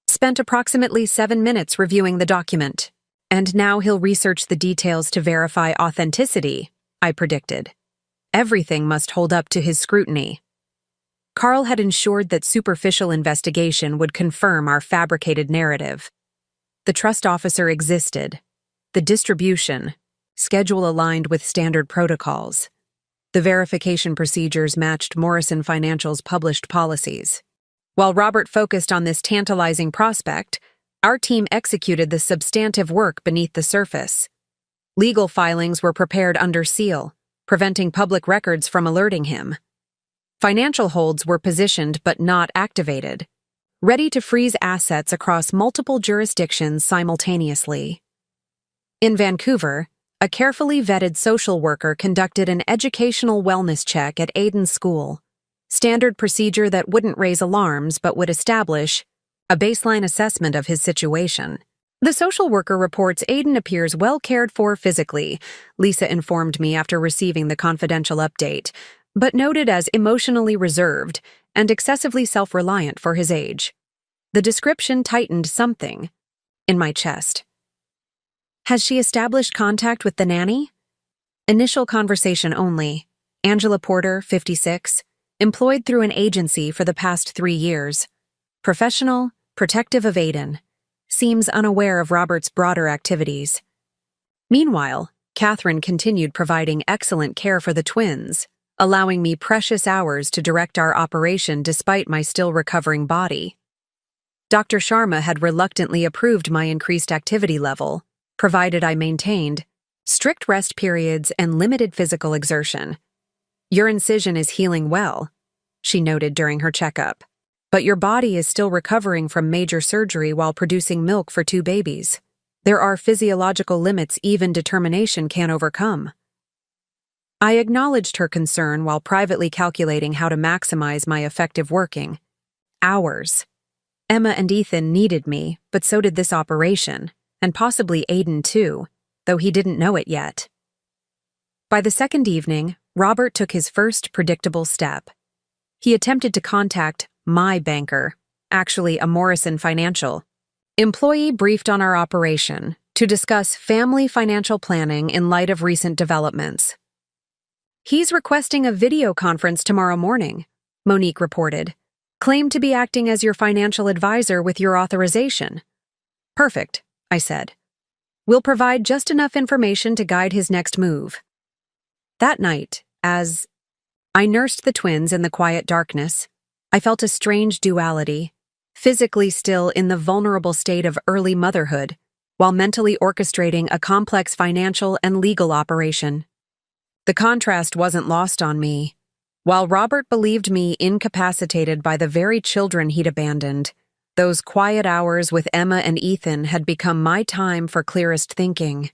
Spent approximately 7 minutes reviewing the document. And now he'll research the details to verify authenticity, I predicted. Everything must hold up to his scrutiny. Carl had ensured that superficial investigation would confirm our fabricated narrative. The trust officer existed. The distribution, schedule aligned with standard protocols. The verification procedures matched Morrison Financial's published policies. While Robert focused on this tantalizing prospect, our team executed the substantive work beneath the surface. Legal filings were prepared under seal, preventing public records from alerting him. Financial holds were positioned but not activated, ready to freeze assets across multiple jurisdictions simultaneously. In Vancouver, a carefully vetted social worker conducted an educational wellness check at Aiden's school, standard procedure that wouldn't raise alarms but would establish a baseline assessment of his situation. The social worker reports Aiden appears well cared for physically, Lisa informed me after receiving the confidential update, but noted as emotionally reserved and excessively self-reliant for his age. The description tightened something in my chest. Has she established contact with the nanny? Initial conversation only. Angela Porter, 56, employed through an agency for the past 3 years. Professional, protective of Aiden. Seems unaware of Robert's broader activities. Meanwhile, Catherine continued providing excellent care for the twins, allowing me precious hours to direct our operation despite my still recovering body. Dr. Sharma had reluctantly approved my increased activity level, provided I maintained strict rest periods and limited physical exertion. Your incision is healing well, she noted during her checkup, but your body is still recovering from major surgery while producing milk for 2 babies. There are physiological limits even determination can overcome. I acknowledged her concern while privately calculating how to maximize my effective working hours. Emma and Ethan needed me, but so did this operation, and possibly Aiden too, though he didn't know it yet. By the second evening, Robert took his first predictable step. He attempted to contact my banker, actually a Morrison Financial employee, briefed on our operation to discuss family financial planning in light of recent developments. He's requesting a video conference tomorrow morning, Monique reported. Claimed to be acting as your financial advisor with your authorization. Perfect, I said. We'll provide just enough information to guide his next move. That night, as I nursed the twins in the quiet darkness, I felt a strange duality, physically still in the vulnerable state of early motherhood, while mentally orchestrating a complex financial and legal operation. The contrast wasn't lost on me. While Robert believed me incapacitated by the very children he'd abandoned, those quiet hours with Emma and Ethan had become my time for clearest thinking.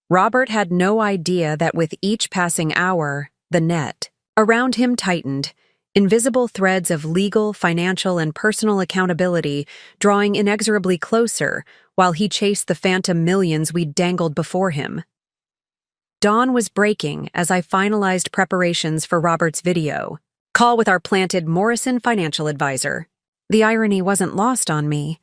Robert had no idea that with each passing hour, the net around him tightened, invisible threads of legal, financial, and personal accountability drawing inexorably closer while he chased the phantom millions we'd dangled before him. Dawn was breaking as I finalized preparations for Robert's video call with our planted Morrison Financial advisor. The irony wasn't lost on me.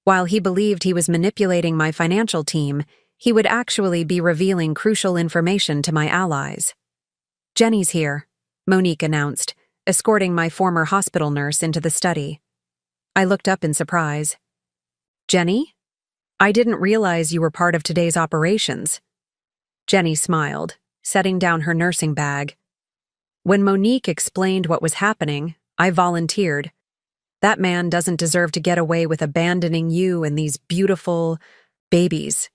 While he believed he was manipulating my financial team, he would actually be revealing crucial information to my allies. Jenny's here, Monique announced, escorting my former hospital nurse into the study. I looked up in surprise. Jenny? I didn't realize you were part of today's operations. Jenny smiled, setting down her nursing bag. When Monique explained what was happening, I volunteered. That man doesn't deserve to get away with abandoning you and these beautiful babies.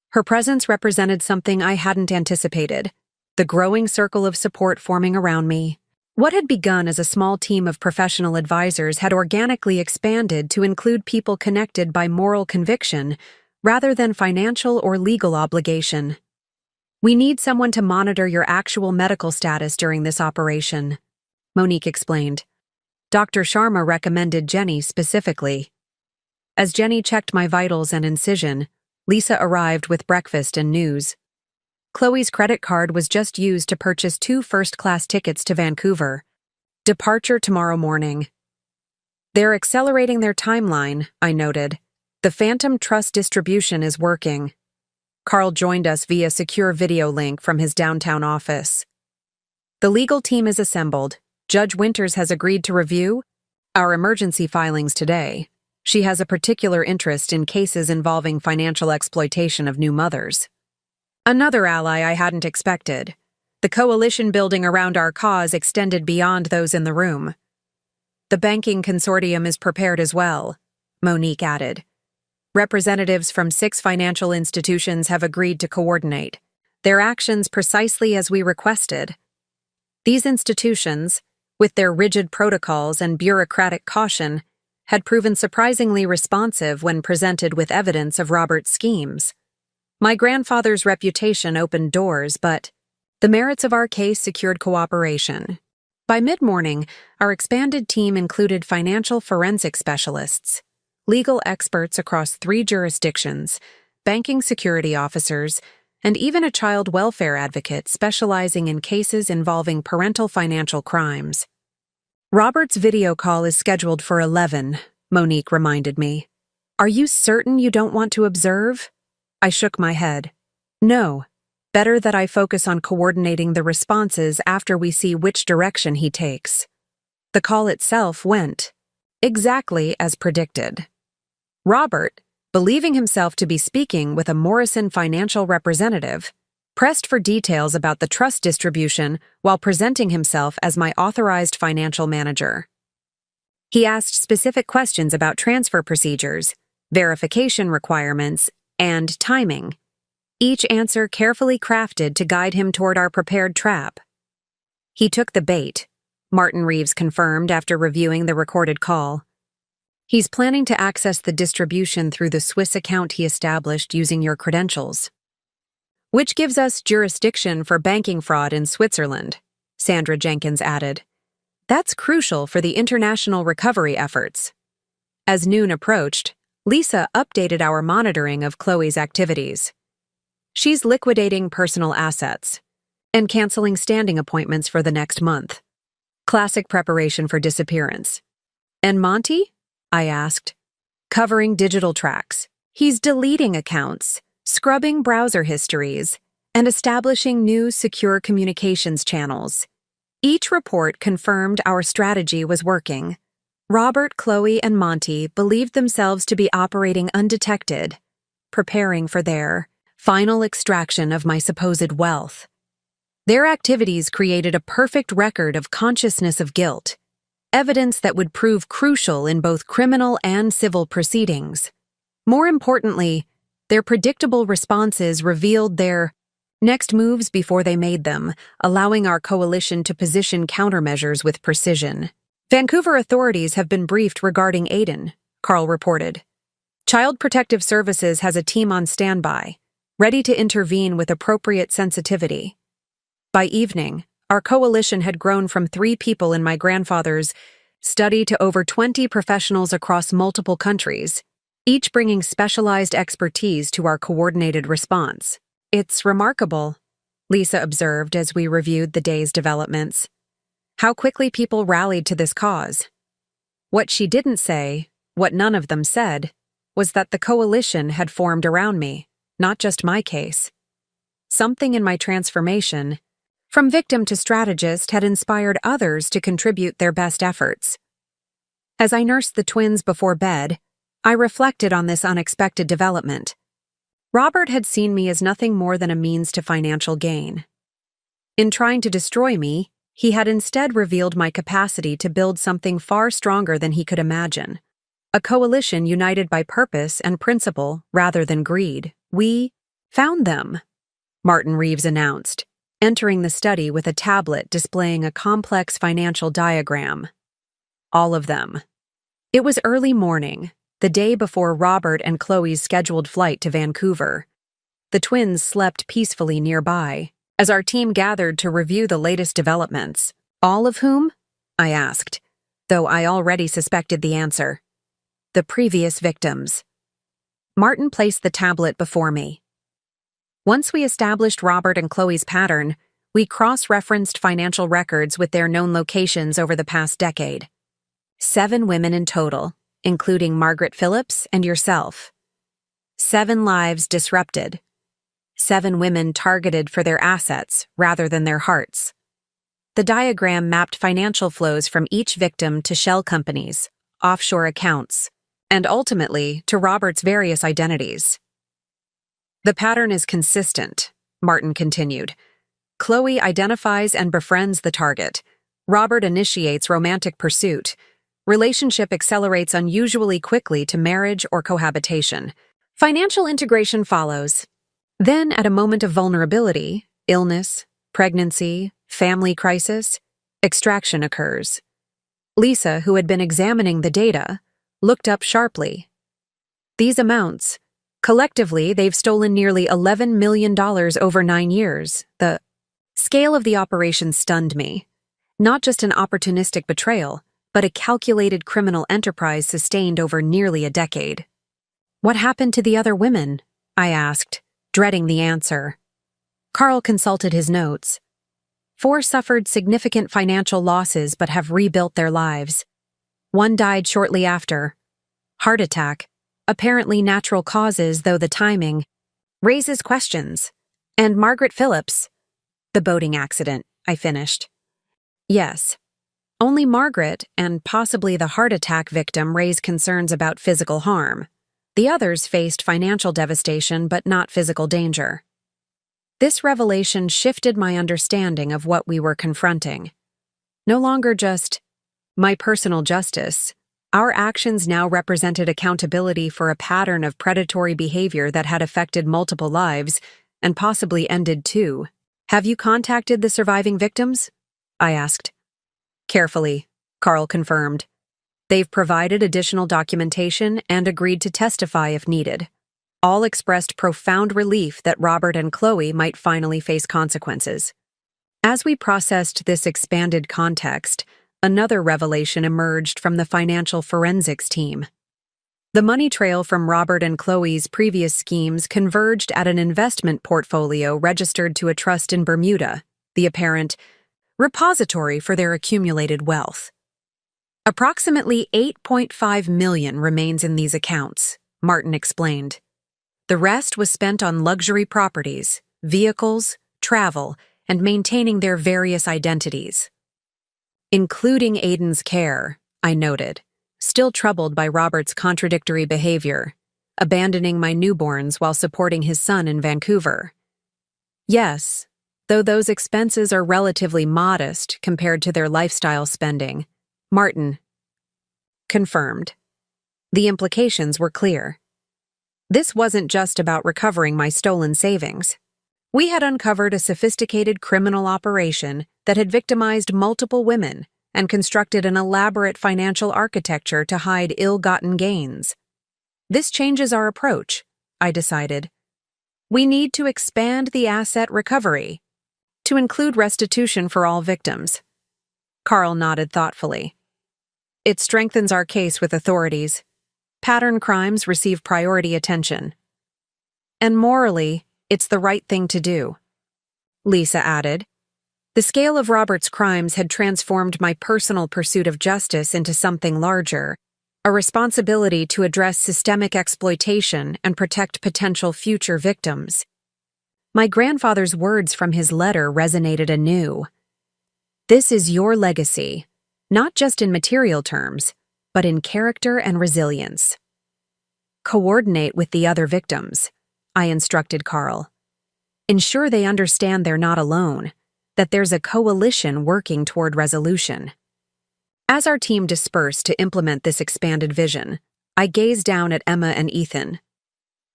Her presence represented something I hadn't anticipated, the growing circle of support forming around me. What had begun as a small team of professional advisors had organically expanded to include people connected by moral conviction rather than financial or legal obligation. We need someone to monitor your actual medical status during this operation, Monique explained. Dr. Sharma recommended Jenny specifically. As Jenny checked my vitals and incision, Lisa arrived with breakfast and news. Chloe's credit card was just used to purchase 2 first-class tickets to Vancouver. Departure tomorrow morning. They're accelerating their timeline, I noted. The Phantom Trust distribution is working. Carl joined us via secure video link from his downtown office. The legal team is assembled. Judge Winters has agreed to review our emergency filings today. She has a particular interest in cases involving financial exploitation of new mothers. Another ally I hadn't expected. The coalition building around our cause extended beyond those in the room. The banking consortium is prepared as well, Monique added. Representatives from 6 financial institutions have agreed to coordinate, their actions precisely as we requested. These institutions, with their rigid protocols and bureaucratic caution, had proven surprisingly responsive when presented with evidence of Robert's schemes. My grandfather's reputation opened doors, but the merits of our case secured cooperation. By mid-morning, our expanded team included financial forensic specialists, legal experts across 3 jurisdictions, banking security officers, and even a child welfare advocate specializing in cases involving parental financial crimes. Robert's video call is scheduled for 11, Monique reminded me. Are you certain you don't want to observe? I shook my head. No. Better that I focus on coordinating the responses after we see which direction he takes. The call itself went exactly as predicted. Robert, believing himself to be speaking with a Morrison financial representative, pressed for details about the trust distribution while presenting himself as my authorized financial manager. He asked specific questions about transfer procedures, verification requirements, and timing, each answer carefully crafted to guide him toward our prepared trap. He took the bait, Martin Reeves confirmed after reviewing the recorded call. He's planning to access the distribution through the Swiss account he established using your credentials, which gives us jurisdiction for banking fraud in Switzerland, Sandra Jenkins added. That's crucial for the international recovery efforts. As noon approached, Lisa updated our monitoring of Chloe's activities. She's liquidating personal assets and canceling standing appointments for the next month. Classic preparation for disappearance. And Monty? I asked. Covering digital tracks. He's deleting accounts, scrubbing browser histories, and establishing new secure communications channels. Each report confirmed our strategy was working. Robert, Chloe, and Monty believed themselves to be operating undetected, preparing for their final extraction of my supposed wealth. Their activities created a perfect record of consciousness of guilt, evidence that would prove crucial in both criminal and civil proceedings. More importantly, their predictable responses revealed their next moves before they made them, allowing our coalition to position countermeasures with precision. Vancouver authorities have been briefed regarding Aiden, Carl reported. Child Protective Services has a team on standby, ready to intervene with appropriate sensitivity. By evening, our coalition had grown from 3 people in my grandfather's study to over 20 professionals across multiple countries, each bringing specialized expertise to our coordinated response. It's remarkable, Lisa observed as we reviewed the day's developments. How quickly people rallied to this cause. What she didn't say, what none of them said, was that the coalition had formed around me, not just my case. Something in my transformation, from victim to strategist, had inspired others to contribute their best efforts. As I nursed the twins before bed, I reflected on this unexpected development. Robert had seen me as nothing more than a means to financial gain. In trying to destroy me, he had instead revealed my capacity to build something far stronger than he could imagine. A coalition united by purpose and principle rather than greed. We found them, Martin Reeves announced, entering the study with a tablet displaying a complex financial diagram. All of them. It was early morning, the day before Robert and Chloe's scheduled flight to Vancouver. The twins slept peacefully nearby, as our team gathered to review the latest developments. All of whom? I asked, though I already suspected the answer. The previous victims. Martin placed the tablet before me. Once we established Robert and Chloe's pattern, we cross-referenced financial records with their known locations over the past decade. 7 women in total, including Margaret Phillips and yourself. 7 lives disrupted. 7 women targeted for their assets rather than their hearts. The diagram mapped financial flows from each victim to shell companies, offshore accounts, and ultimately to Robert's various identities. The pattern is consistent, Martin continued. Chloe identifies and befriends the target. Robert initiates romantic pursuit. Relationship accelerates unusually quickly to marriage or cohabitation. Financial integration follows. Then, at a moment of vulnerability, illness, pregnancy, family crisis, extraction occurs. Lisa, who had been examining the data, looked up sharply. These amounts, collectively, they've stolen nearly $11 million over 9 years. The scale of the operation stunned me. Not just an opportunistic betrayal, but a calculated criminal enterprise sustained over nearly a decade. What happened to the other women? I asked, dreading the answer. Carl consulted his notes. 4 suffered significant financial losses but have rebuilt their lives. 1 died shortly after. Heart attack, apparently natural causes, though the timing raises questions. And Margaret Phillips. The boating accident, I finished. Yes. Only Margaret and possibly the heart attack victim raised concerns about physical harm. The others faced financial devastation but not physical danger. This revelation shifted my understanding of what we were confronting. No longer just my personal justice, our actions now represented accountability for a pattern of predatory behavior that had affected multiple lives and possibly ended 2. Have you contacted the surviving victims? I asked. Carefully, Carl confirmed. They've provided additional documentation and agreed to testify if needed. All expressed profound relief that Robert and Chloe might finally face consequences. As we processed this expanded context, another revelation emerged from the financial forensics team. The money trail from Robert and Chloe's previous schemes converged at an investment portfolio registered to a trust in Bermuda, the apparent repository for their accumulated wealth. Approximately $8.5 million remains in these accounts, Martin explained. The rest was spent on luxury properties, vehicles, travel, and maintaining their various identities. Including Aiden's care, I noted, still troubled by Robert's contradictory behavior, abandoning my newborns while supporting his son in Vancouver. Yes, though those expenses are relatively modest compared to their lifestyle spending, Martin confirmed. The implications were clear. This wasn't just about recovering my stolen savings. We had uncovered a sophisticated criminal operation that had victimized multiple women and constructed an elaborate financial architecture to hide ill-gotten gains. This changes our approach, I decided. We need to expand the asset recovery to include restitution for all victims. Carl nodded thoughtfully. It strengthens our case with authorities. Pattern crimes receive priority attention. And morally, it's the right thing to do. Lisa added. The scale of Robert's crimes had transformed my personal pursuit of justice into something larger, a responsibility to address systemic exploitation and protect potential future victims. My grandfather's words from his letter resonated anew. This is your legacy, not just in material terms, but in character and resilience. Coordinate with the other victims, I instructed Carl. Ensure they understand they're not alone, that there's a coalition working toward resolution. As our team dispersed to implement this expanded vision, I gazed down at Emma and Ethan.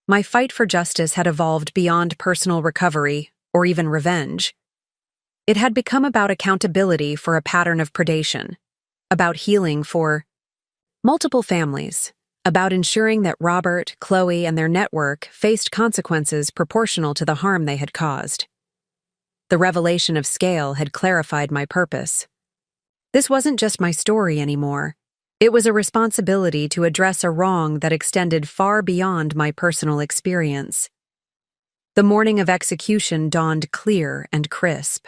My fight for justice had evolved beyond personal recovery or even revenge. It had become about accountability for a pattern of predation, about healing for multiple families, about ensuring that Robert, Chloe, and their network faced consequences proportional to the harm they had caused. The revelation of scale had clarified my purpose. This wasn't just my story anymore. It was a responsibility to address a wrong that extended far beyond my personal experience. The morning of execution dawned clear and crisp.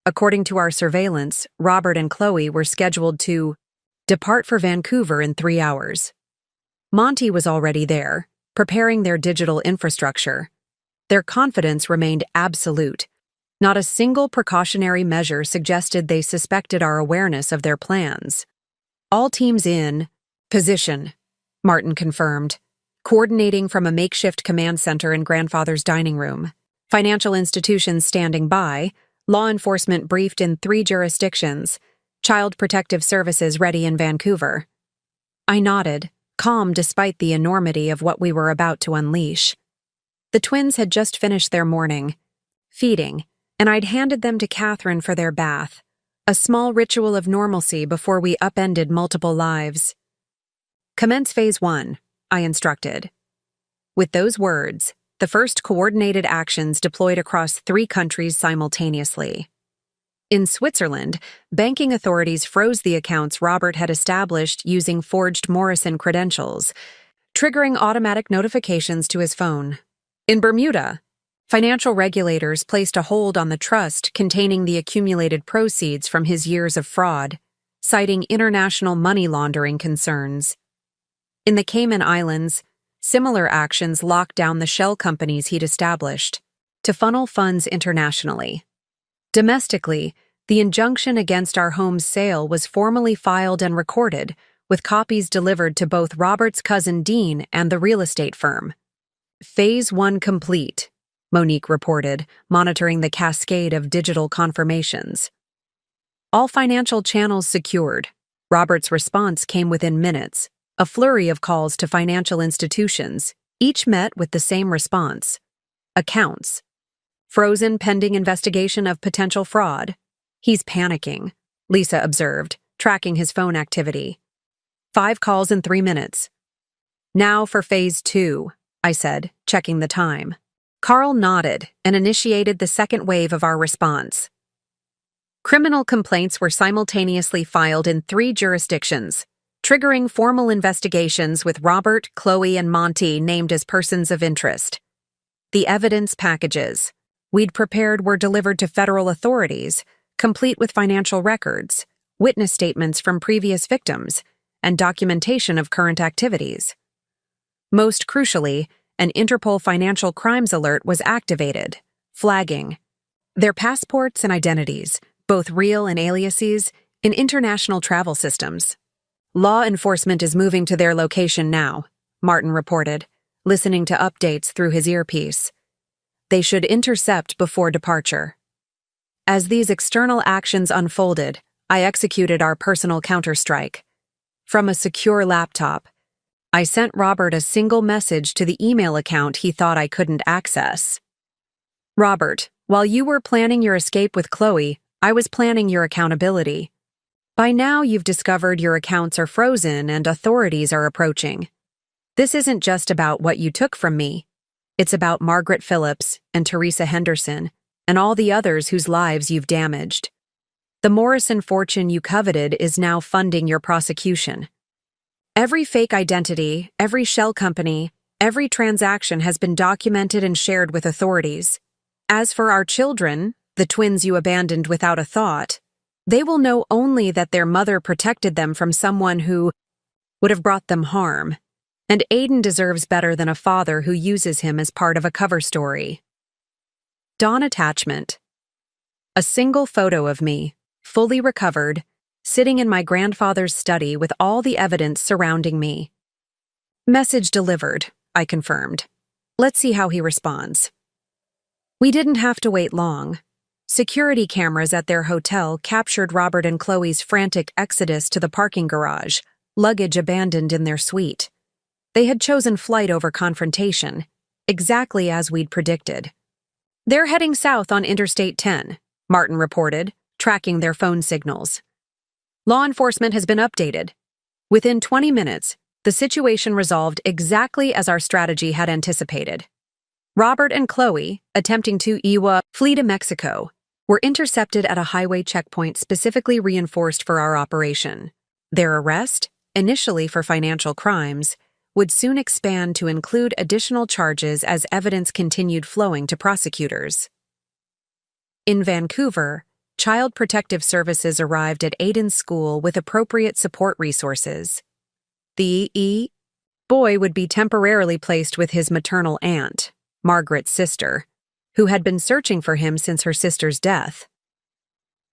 According to our surveillance, Robert and Chloe were scheduled to depart for Vancouver in 3 hours. Monty was already there, preparing their digital infrastructure. Their confidence remained absolute. Not a single precautionary measure suggested they suspected our awareness of their plans. All teams in position, Martin confirmed, coordinating from a makeshift command center in grandfather's dining room. Financial institutions standing by, law enforcement briefed in 3 jurisdictions, Child Protective Services ready in Vancouver. I nodded, calm despite the enormity of what we were about to unleash. The twins had just finished their morning feeding, and I'd handed them to Catherine for their bath, a small ritual of normalcy before we upended multiple lives. Commence Phase 1, I instructed. With those words, the first coordinated actions deployed across 3 countries simultaneously. In Switzerland, banking authorities froze the accounts Robert had established using forged Morrison credentials, triggering automatic notifications to his phone. In Bermuda, financial regulators placed a hold on the trust containing the accumulated proceeds from his years of fraud, citing international money laundering concerns. In the Cayman Islands, similar actions locked down the shell companies he'd established to funnel funds internationally. Domestically, the injunction against our home's sale was formally filed and recorded, with copies delivered to both Robert's cousin Dean and the real estate firm. Phase 1 complete, Monique reported, monitoring the cascade of digital confirmations. All financial channels secured. Robert's response came within minutes, a flurry of calls to financial institutions, each met with the same response. Accounts. Frozen pending investigation of potential fraud. He's panicking, Lisa observed, tracking his phone activity. 5 calls in 3 minutes. Now for Phase 2, I said, checking the time. Carl nodded and initiated the second wave of our response. Criminal complaints were simultaneously filed in 3 jurisdictions, triggering formal investigations with Robert, Chloe, and Monty named as persons of interest. The evidence packages we'd prepared were delivered to federal authorities, complete with financial records, witness statements from previous victims, and documentation of current activities. Most crucially, an Interpol financial crimes alert was activated, flagging their passports and identities, both real and aliases, in international travel systems. Law enforcement is moving to their location now, Martin reported, listening to updates through his earpiece. They should intercept before departure. As these external actions unfolded, I executed our personal counterstrike. From a secure laptop, I sent Robert a single message to the email account he thought I couldn't access. Robert, while you were planning your escape with Chloe, I was planning your accountability. By now you've discovered your accounts are frozen and authorities are approaching. This isn't just about what you took from me. It's about Margaret Phillips and Teresa Henderson and all the others whose lives you've damaged. The Morrison fortune you coveted is now funding your prosecution. Every fake identity, every shell company, every transaction has been documented and shared with authorities. As for our children, the twins you abandoned without a thought, they will know only that their mother protected them from someone who would have brought them harm. And Aiden deserves better than a father who uses him as part of a cover story. Dawn attachment. A single photo of me, fully recovered, sitting in my grandfather's study with all the evidence surrounding me. Message delivered, I confirmed. Let's see how he responds. We didn't have to wait long. Security cameras at their hotel captured Robert and Chloe's frantic exodus to the parking garage, luggage abandoned in their suite. They had chosen flight over confrontation, exactly as we'd predicted. They're heading south on Interstate 10, Martin reported, tracking their phone signals. Law enforcement has been updated. Within 20 minutes, the situation resolved exactly as our strategy had anticipated. Robert and Chloe, attempting to flee to Mexico, were intercepted at a highway checkpoint specifically reinforced for our operation. Their arrest, initially for financial crimes, would soon expand to include additional charges as evidence continued flowing to prosecutors. In Vancouver, Child Protective Services arrived at Aiden's school with appropriate support resources. The boy would be temporarily placed with his maternal aunt, Margaret's sister, who had been searching for him since her sister's death.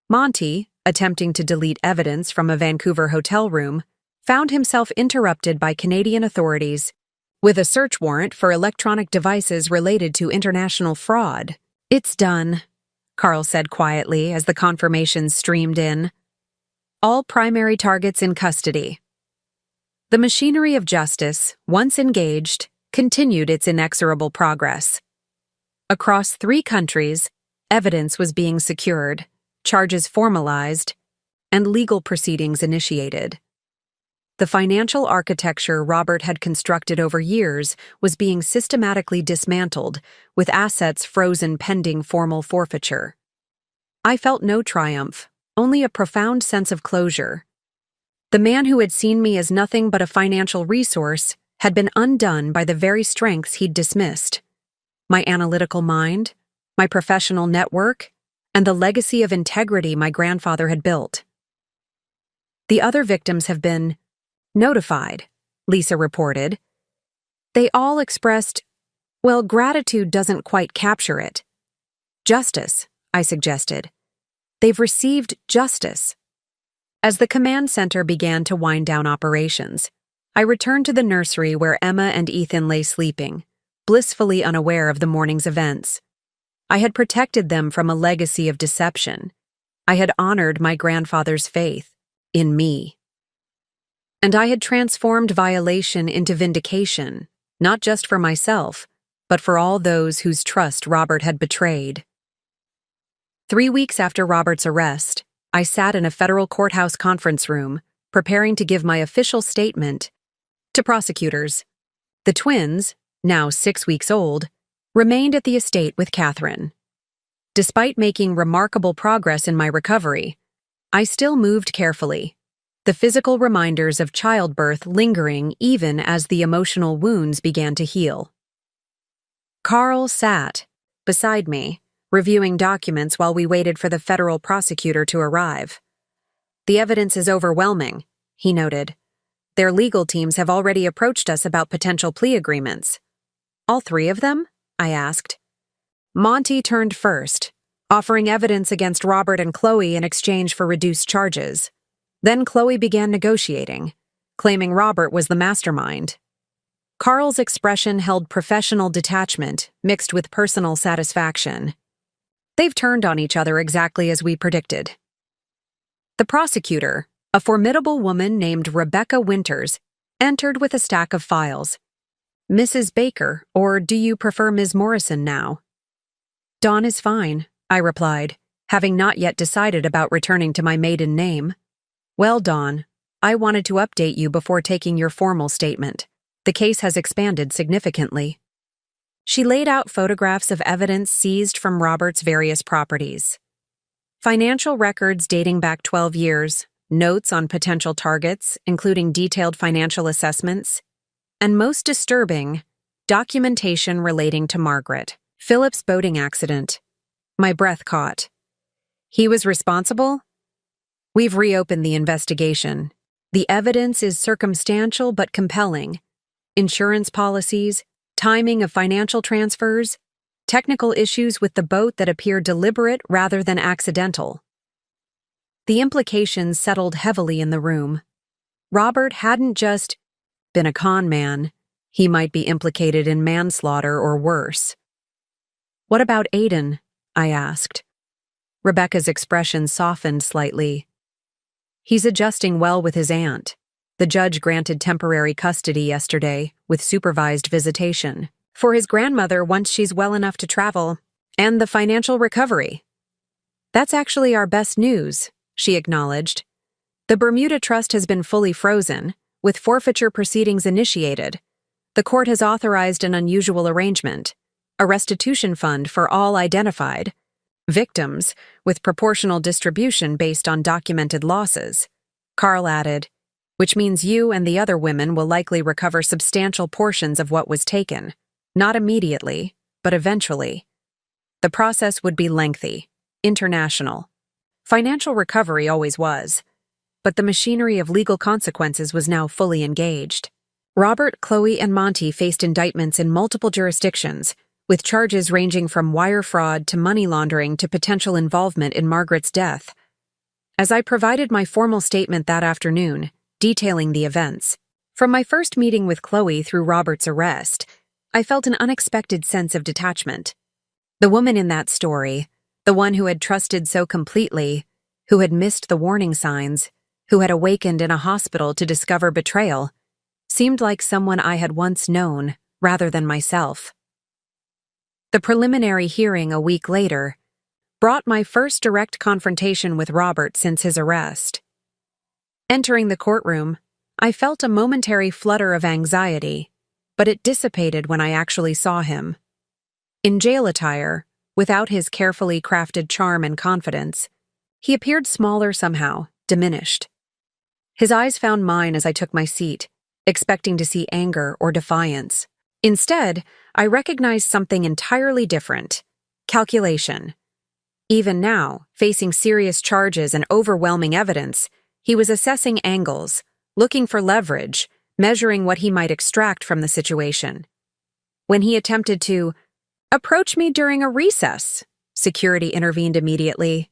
Monty, attempting to delete evidence from a Vancouver hotel room, found himself interrupted by Canadian authorities with a search warrant for electronic devices related to international fraud, It's done, Carl said quietly as the confirmations streamed in. All primary targets in custody. The machinery of justice, once engaged, continued its inexorable progress. Across 3 countries, evidence was being secured, charges formalized, and legal proceedings initiated. The financial architecture Robert had constructed over years was being systematically dismantled, with assets frozen pending formal forfeiture. I felt no triumph, only a profound sense of closure. The man who had seen me as nothing but a financial resource had been undone by the very strengths he'd dismissed. My analytical mind, my professional network, and the legacy of integrity my grandfather had built. The other victims have been notified, Lisa reported. They all expressed, well, gratitude doesn't quite capture it. Justice, I suggested. They've received justice. As the command center began to wind down operations, I returned to the nursery where Emma and Ethan lay sleeping, blissfully unaware of the morning's events. I had protected them from a legacy of deception. I had honored my grandfather's faith in me. And I had transformed violation into vindication, not just for myself, but for all those whose trust Robert had betrayed. 3 weeks after Robert's arrest, I sat in a federal courthouse conference room, preparing to give my official statement to prosecutors. The twins, now 6 weeks old, remained at the estate with Catherine. Despite making remarkable progress in my recovery, I still moved carefully, the physical reminders of childbirth lingering even as the emotional wounds began to heal. Carl sat beside me, reviewing documents while we waited for the federal prosecutor to arrive. The evidence is overwhelming, he noted. Their legal teams have already approached us about potential plea agreements. All 3 of them? I asked. Monty turned first, offering evidence against Robert and Chloe in exchange for reduced charges. Then Chloe began negotiating, claiming Robert was the mastermind. Carl's expression held professional detachment mixed with personal satisfaction. They've turned on each other exactly as we predicted. The prosecutor, a formidable woman named Rebecca Winters, entered with a stack of files. Mrs. Baker, or do you prefer Ms. Morrison now? Dawn is fine, I replied, having not yet decided about returning to my maiden name. Well, Dawn, I wanted to update you before taking your formal statement. The case has expanded significantly. She laid out photographs of evidence seized from Robert's various properties. Financial records dating back 12 years, notes on potential targets, including detailed financial assessments, and most disturbing, documentation relating to Margaret, Philip's boating accident. My breath caught. He was responsible? We've reopened the investigation. The evidence is circumstantial but compelling. Insurance policies, timing of financial transfers, technical issues with the boat that appear deliberate rather than accidental. The implications settled heavily in the room. Robert hadn't just been a con man. He might be implicated in manslaughter or worse. What about Aiden? I asked. Rebecca's expression softened slightly. He's adjusting well with his aunt. The judge granted temporary custody yesterday, with supervised visitation, for his grandmother once she's well enough to travel, and the financial recovery. That's actually our best news, she acknowledged. The Bermuda Trust has been fully frozen, with forfeiture proceedings initiated. The court has authorized an unusual arrangement, a restitution fund for all identified victims, with proportional distribution based on documented losses. Carl added, which means you and the other women will likely recover substantial portions of what was taken, not immediately, but eventually. The process would be lengthy, international. Financial recovery always was, but the machinery of legal consequences was now fully engaged. Robert, Chloe, and Monty faced indictments in multiple jurisdictions, with charges ranging from wire fraud to money laundering to potential involvement in Margaret's death. As I provided my formal statement that afternoon, detailing the events, from my first meeting with Chloe through Robert's arrest, I felt an unexpected sense of detachment. The woman in that story, the one who had trusted so completely, who had missed the warning signs, who had awakened in a hospital to discover betrayal, seemed like someone I had once known rather than myself. The preliminary hearing a week later brought my first direct confrontation with Robert since his arrest. Entering the courtroom, I felt a momentary flutter of anxiety, but it dissipated when I actually saw him. In jail attire, without his carefully crafted charm and confidence, he appeared smaller somehow, diminished. His eyes found mine as I took my seat, expecting to see anger or defiance. Instead, I recognized something entirely different: calculation. Even now, facing serious charges and overwhelming evidence, he was assessing angles, looking for leverage, measuring what he might extract from the situation. When he attempted to approach me during a recess, security intervened immediately.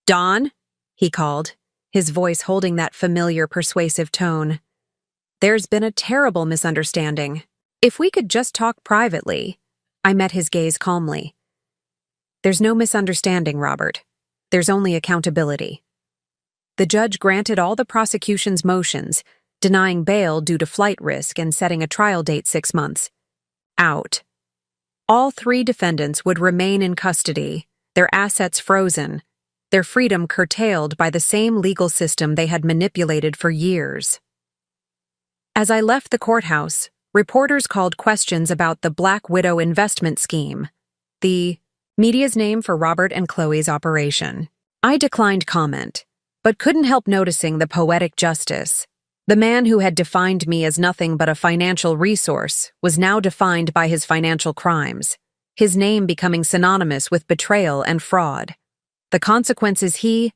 "Dawn," he called, his voice holding that familiar persuasive tone. "There's been a terrible misunderstanding. If we could just talk privately." I met his gaze calmly. "There's no misunderstanding, Robert. There's only accountability." The judge granted all the prosecution's motions, denying bail due to flight risk and setting a trial date 6 months out. All 3 defendants would remain in custody, their assets frozen, their freedom curtailed by the same legal system they had manipulated for years. As I left the courthouse, reporters called questions about the Black Widow investment scheme, the media's name for Robert and Chloe's operation. I declined comment, but couldn't help noticing the poetic justice. The man who had defined me as nothing but a financial resource was now defined by his financial crimes, his name becoming synonymous with betrayal and fraud. The consequences he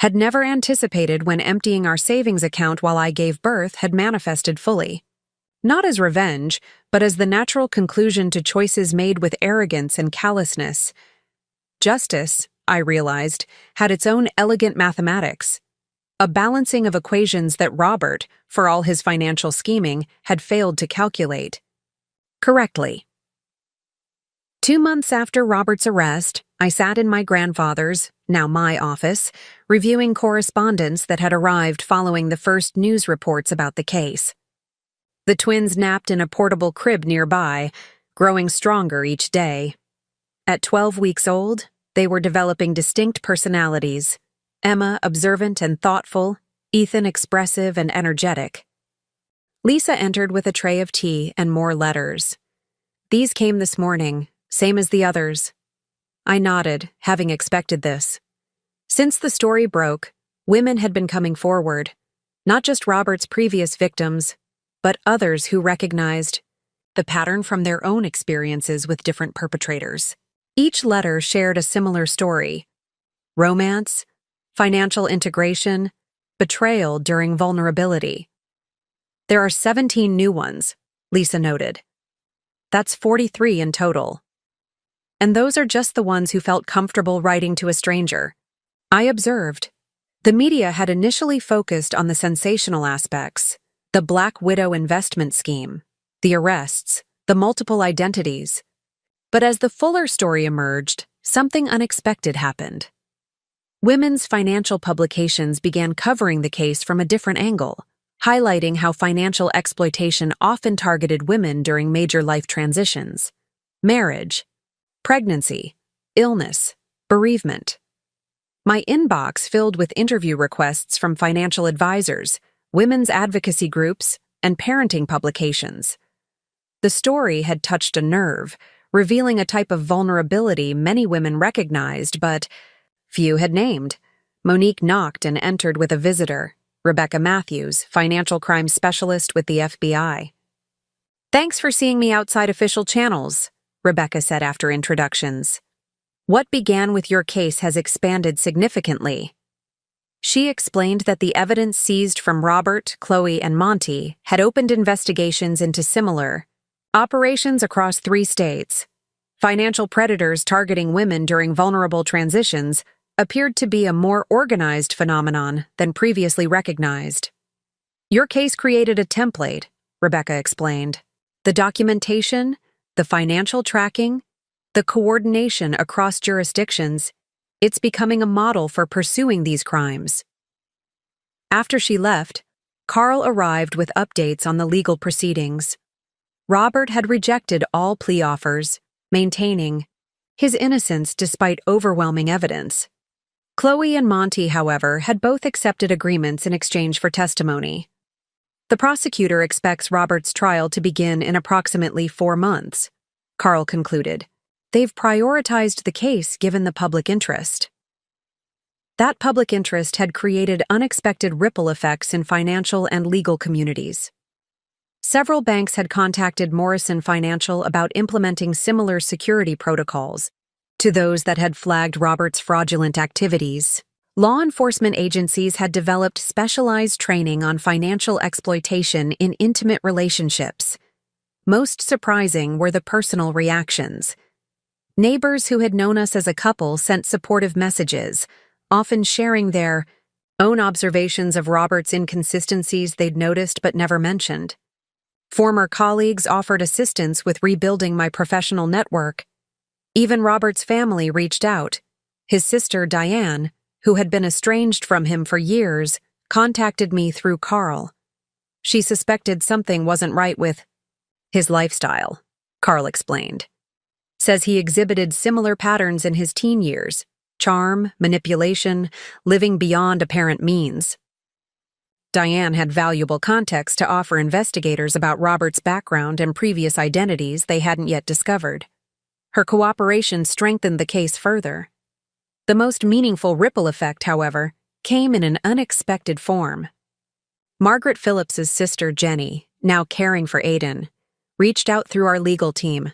had never anticipated when emptying our savings account while I gave birth had manifested fully. Not as revenge, but as the natural conclusion to choices made with arrogance and callousness. Justice, I realized, had its own elegant mathematics, a balancing of equations that Robert, for all his financial scheming, had failed to calculate correctly. 2 months after Robert's arrest, I sat in my grandfather's, now my office, reviewing correspondence that had arrived following the first news reports about the case. The twins napped in a portable crib nearby, growing stronger each day. At 12 weeks old, they were developing distinct personalities: Emma observant and thoughtful, Ethan expressive and energetic. Lisa entered with a tray of tea and more letters. "These came this morning, same as the others." I nodded, having expected this. Since the story broke, women had been coming forward, not just Robert's previous victims, but others who recognized the pattern from their own experiences with different perpetrators. Each letter shared a similar story: romance, financial integration, betrayal during vulnerability. "There are 17 new ones," Lisa noted. "That's 43 in total. And those are just the ones who felt comfortable writing to a stranger." I observed. The media had initially focused on the sensational aspects: the Black Widow investment scheme, the arrests, the multiple identities. But as the fuller story emerged, something unexpected happened. Women's financial publications began covering the case from a different angle, highlighting how financial exploitation often targeted women during major life transitions: marriage, pregnancy, illness, bereavement. My inbox filled with interview requests from financial advisors, women's advocacy groups, and parenting publications. The story had touched a nerve, revealing a type of vulnerability many women recognized but few had named. Monique knocked and entered with a visitor, Rebecca Matthews, financial crime specialist with the FBI. "Thanks for seeing me outside official channels," Rebecca said after introductions. "What began with your case has expanded significantly." She explained that the evidence seized from Robert, Chloe, and Monty had opened investigations into similar operations across 3 states. Financial predators targeting women during vulnerable transitions appeared to be a more organized phenomenon than previously recognized. "Your case created a template," Rebecca explained. "The documentation, the financial tracking, The coordination across jurisdictions, it's becoming a model for pursuing these crimes. After she left, Carl arrived with updates on the legal proceedings. Robert had rejected all plea offers, maintaining his innocence despite overwhelming evidence. Chloe and Monty, however, had both accepted agreements in exchange for testimony. The prosecutor expects Robert's trial to begin in approximately 4 months, Carl concluded. They've prioritized the case given the public interest. That public interest had created unexpected ripple effects in financial and legal communities. Several banks had contacted Morrison Financial about implementing similar security protocols to those that had flagged Robert's fraudulent activities. Law enforcement agencies had developed specialized training on financial exploitation in intimate relationships. Most surprising were the personal reactions. Neighbors who had known us as a couple sent supportive messages, often sharing their own observations of Robert's inconsistencies they'd noticed but never mentioned. Former colleagues offered assistance with rebuilding my professional network. Even Robert's family reached out. His sister, Diane, who had been estranged from him for years, contacted me through Carl. She suspected something wasn't right with his lifestyle, Carl explained. Says he exhibited similar patterns in his teen years: charm, manipulation, living beyond apparent means. Diane had valuable context to offer investigators about Robert's background and previous identities they hadn't yet discovered. Her cooperation strengthened the case further. The most meaningful ripple effect, however, came in an unexpected form. Margaret Phillips's sister, Jenny, now caring for Aiden, reached out through our legal team.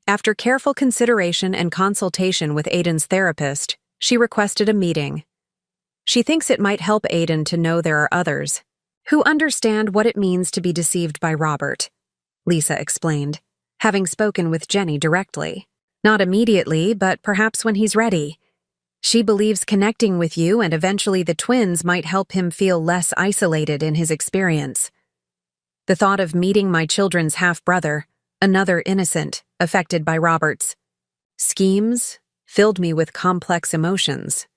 After careful consideration and consultation with Aiden's therapist, she requested a meeting. She thinks it might help Aiden to know there are others who understand what it means to be deceived by Robert, Lisa explained, having spoken with Jenny directly. Not immediately, but perhaps when he's ready. She believes connecting with you and eventually the twins might help him feel less isolated in his experience. The thought of meeting my children's half-brother, another innocent, affected by Robert's schemes, filled me with complex emotions.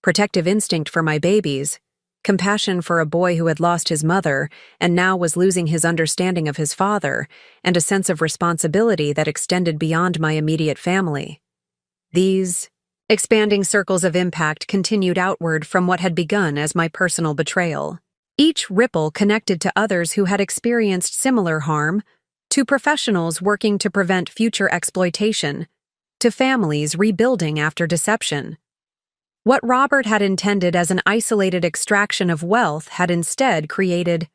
Protective instinct for my babies, compassion for a boy who had lost his mother and now was losing his understanding of his father, and a sense of responsibility that extended beyond my immediate family. These expanding circles of impact continued outward from what had begun as my personal betrayal. Each ripple connected to others who had experienced similar harm, to professionals working to prevent future exploitation, to families rebuilding after deception. What Robert had intended as an isolated extraction of wealth had instead created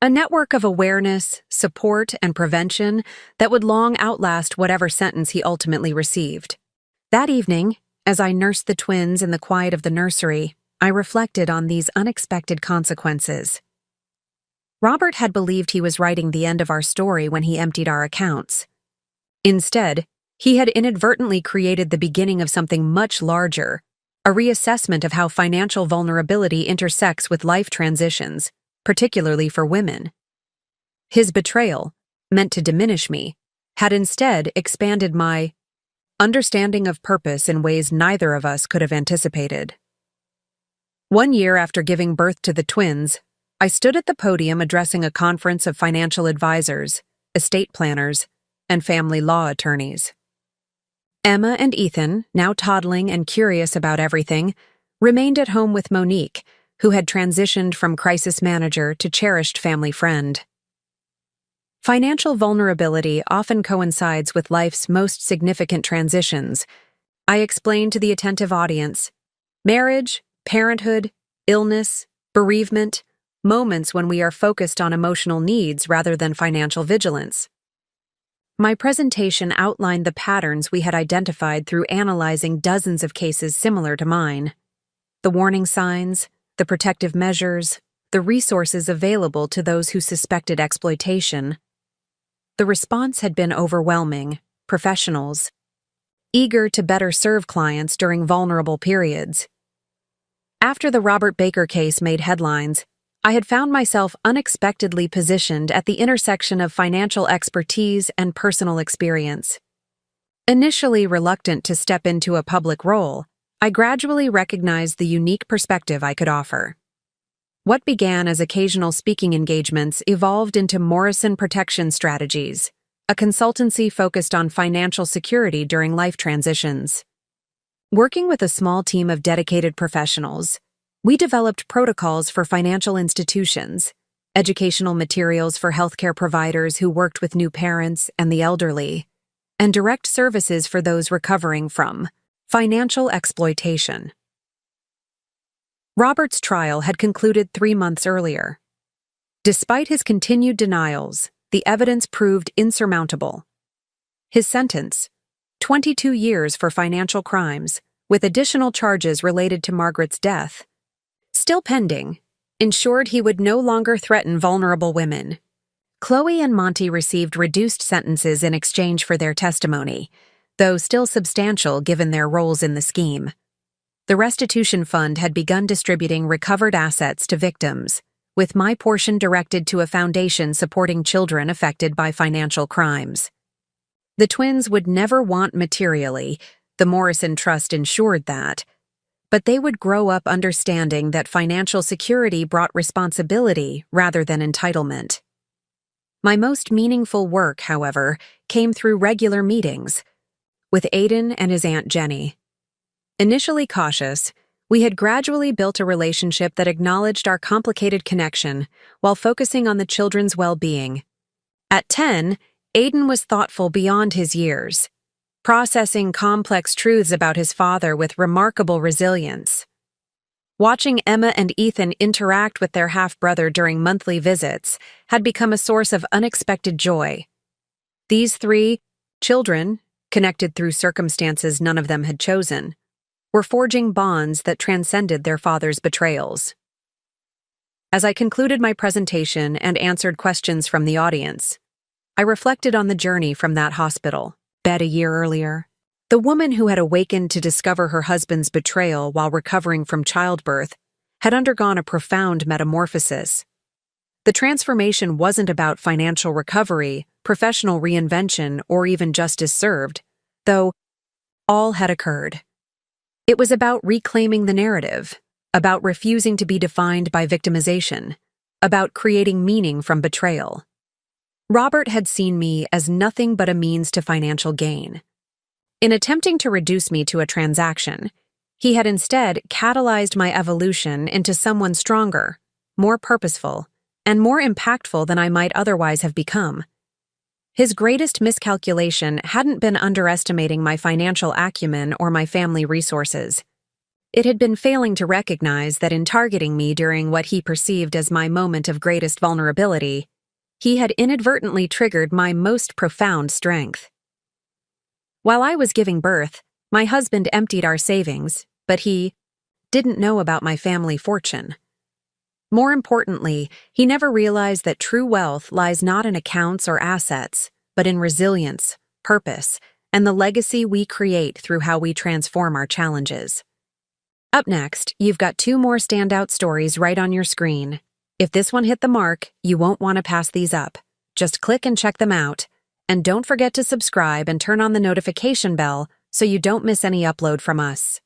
a network of awareness, support, and prevention that would long outlast whatever sentence he ultimately received. That evening, as I nursed the twins in the quiet of the nursery, I reflected on these unexpected consequences. Robert had believed he was writing the end of our story when he emptied our accounts. Instead, he had inadvertently created the beginning of something much larger, a reassessment of how financial vulnerability intersects with life transitions, particularly for women. His betrayal, meant to diminish me, had instead expanded my understanding of purpose in ways neither of us could have anticipated. 1 year after giving birth to the twins, I stood at the podium addressing a conference of financial advisors, estate planners, and family law attorneys. Emma and Ethan, now toddling and curious about everything, remained at home with Monique, who had transitioned from crisis manager to cherished family friend. Financial vulnerability often coincides with life's most significant transitions. I explained to the attentive audience: marriage, parenthood, illness, bereavement, moments when we are focused on emotional needs rather than financial vigilance. My presentation outlined the patterns we had identified through analyzing dozens of cases similar to mine. The warning signs, the protective measures, the resources available to those who suspected exploitation. The response had been overwhelming. Professionals, eager to better serve clients during vulnerable periods. After the Robert Baker case made headlines, I had found myself unexpectedly positioned at the intersection of financial expertise and personal experience. Initially reluctant to step into a public role, I gradually recognized the unique perspective I could offer. What began as occasional speaking engagements evolved into Morrison Protection Strategies, a consultancy focused on financial security during life transitions. Working with a small team of dedicated professionals, we developed protocols for financial institutions, educational materials for healthcare providers who worked with new parents and the elderly, and direct services for those recovering from financial exploitation. Robert's trial had concluded 3 months earlier. Despite his continued denials, the evidence proved insurmountable. His sentence, 22 years for financial crimes, with additional charges related to Margaret's death, still pending, ensured he would no longer threaten vulnerable women. Chloe and Monty received reduced sentences in exchange for their testimony, though still substantial given their roles in the scheme. The restitution fund had begun distributing recovered assets to victims, with my portion directed to a foundation supporting children affected by financial crimes. The twins would never want materially, the Morrison Trust ensured that, but they would grow up understanding that financial security brought responsibility rather than entitlement. My most meaningful work, however, came through regular meetings with Aiden and his Aunt Jenny. Initially cautious, we had gradually built a relationship that acknowledged our complicated connection while focusing on the children's well-being. At 10, Aiden was thoughtful beyond his years, processing complex truths about his father with remarkable resilience. Watching Emma and Ethan interact with their half-brother during monthly visits had become a source of unexpected joy. These 3 children, connected through circumstances none of them had chosen, were forging bonds that transcended their father's betrayals. As I concluded my presentation and answered questions from the audience, I reflected on the journey from that hospital bed a year earlier. The woman who had awakened to discover her husband's betrayal while recovering from childbirth had undergone a profound metamorphosis. The transformation wasn't about financial recovery, professional reinvention, or even justice served, though all had occurred. It was about reclaiming the narrative, about refusing to be defined by victimization, about creating meaning from betrayal. Robert had seen me as nothing but a means to financial gain. In attempting to reduce me to a transaction, he had instead catalyzed my evolution into someone stronger, more purposeful, and more impactful than I might otherwise have become. His greatest miscalculation hadn't been underestimating my financial acumen or my family resources. It had been failing to recognize that in targeting me during what he perceived as my moment of greatest vulnerability, he had inadvertently triggered my most profound strength. While I was giving birth, my husband emptied our savings, but he didn't know about my family fortune. More importantly, he never realized that true wealth lies not in accounts or assets, but in resilience, purpose, and the legacy we create through how we transform our challenges. Up next, you've got 2 more standout stories right on your screen. If this one hit the mark, you won't want to pass these up. Just click and check them out. And don't forget to subscribe and turn on the notification bell so you don't miss any upload from us.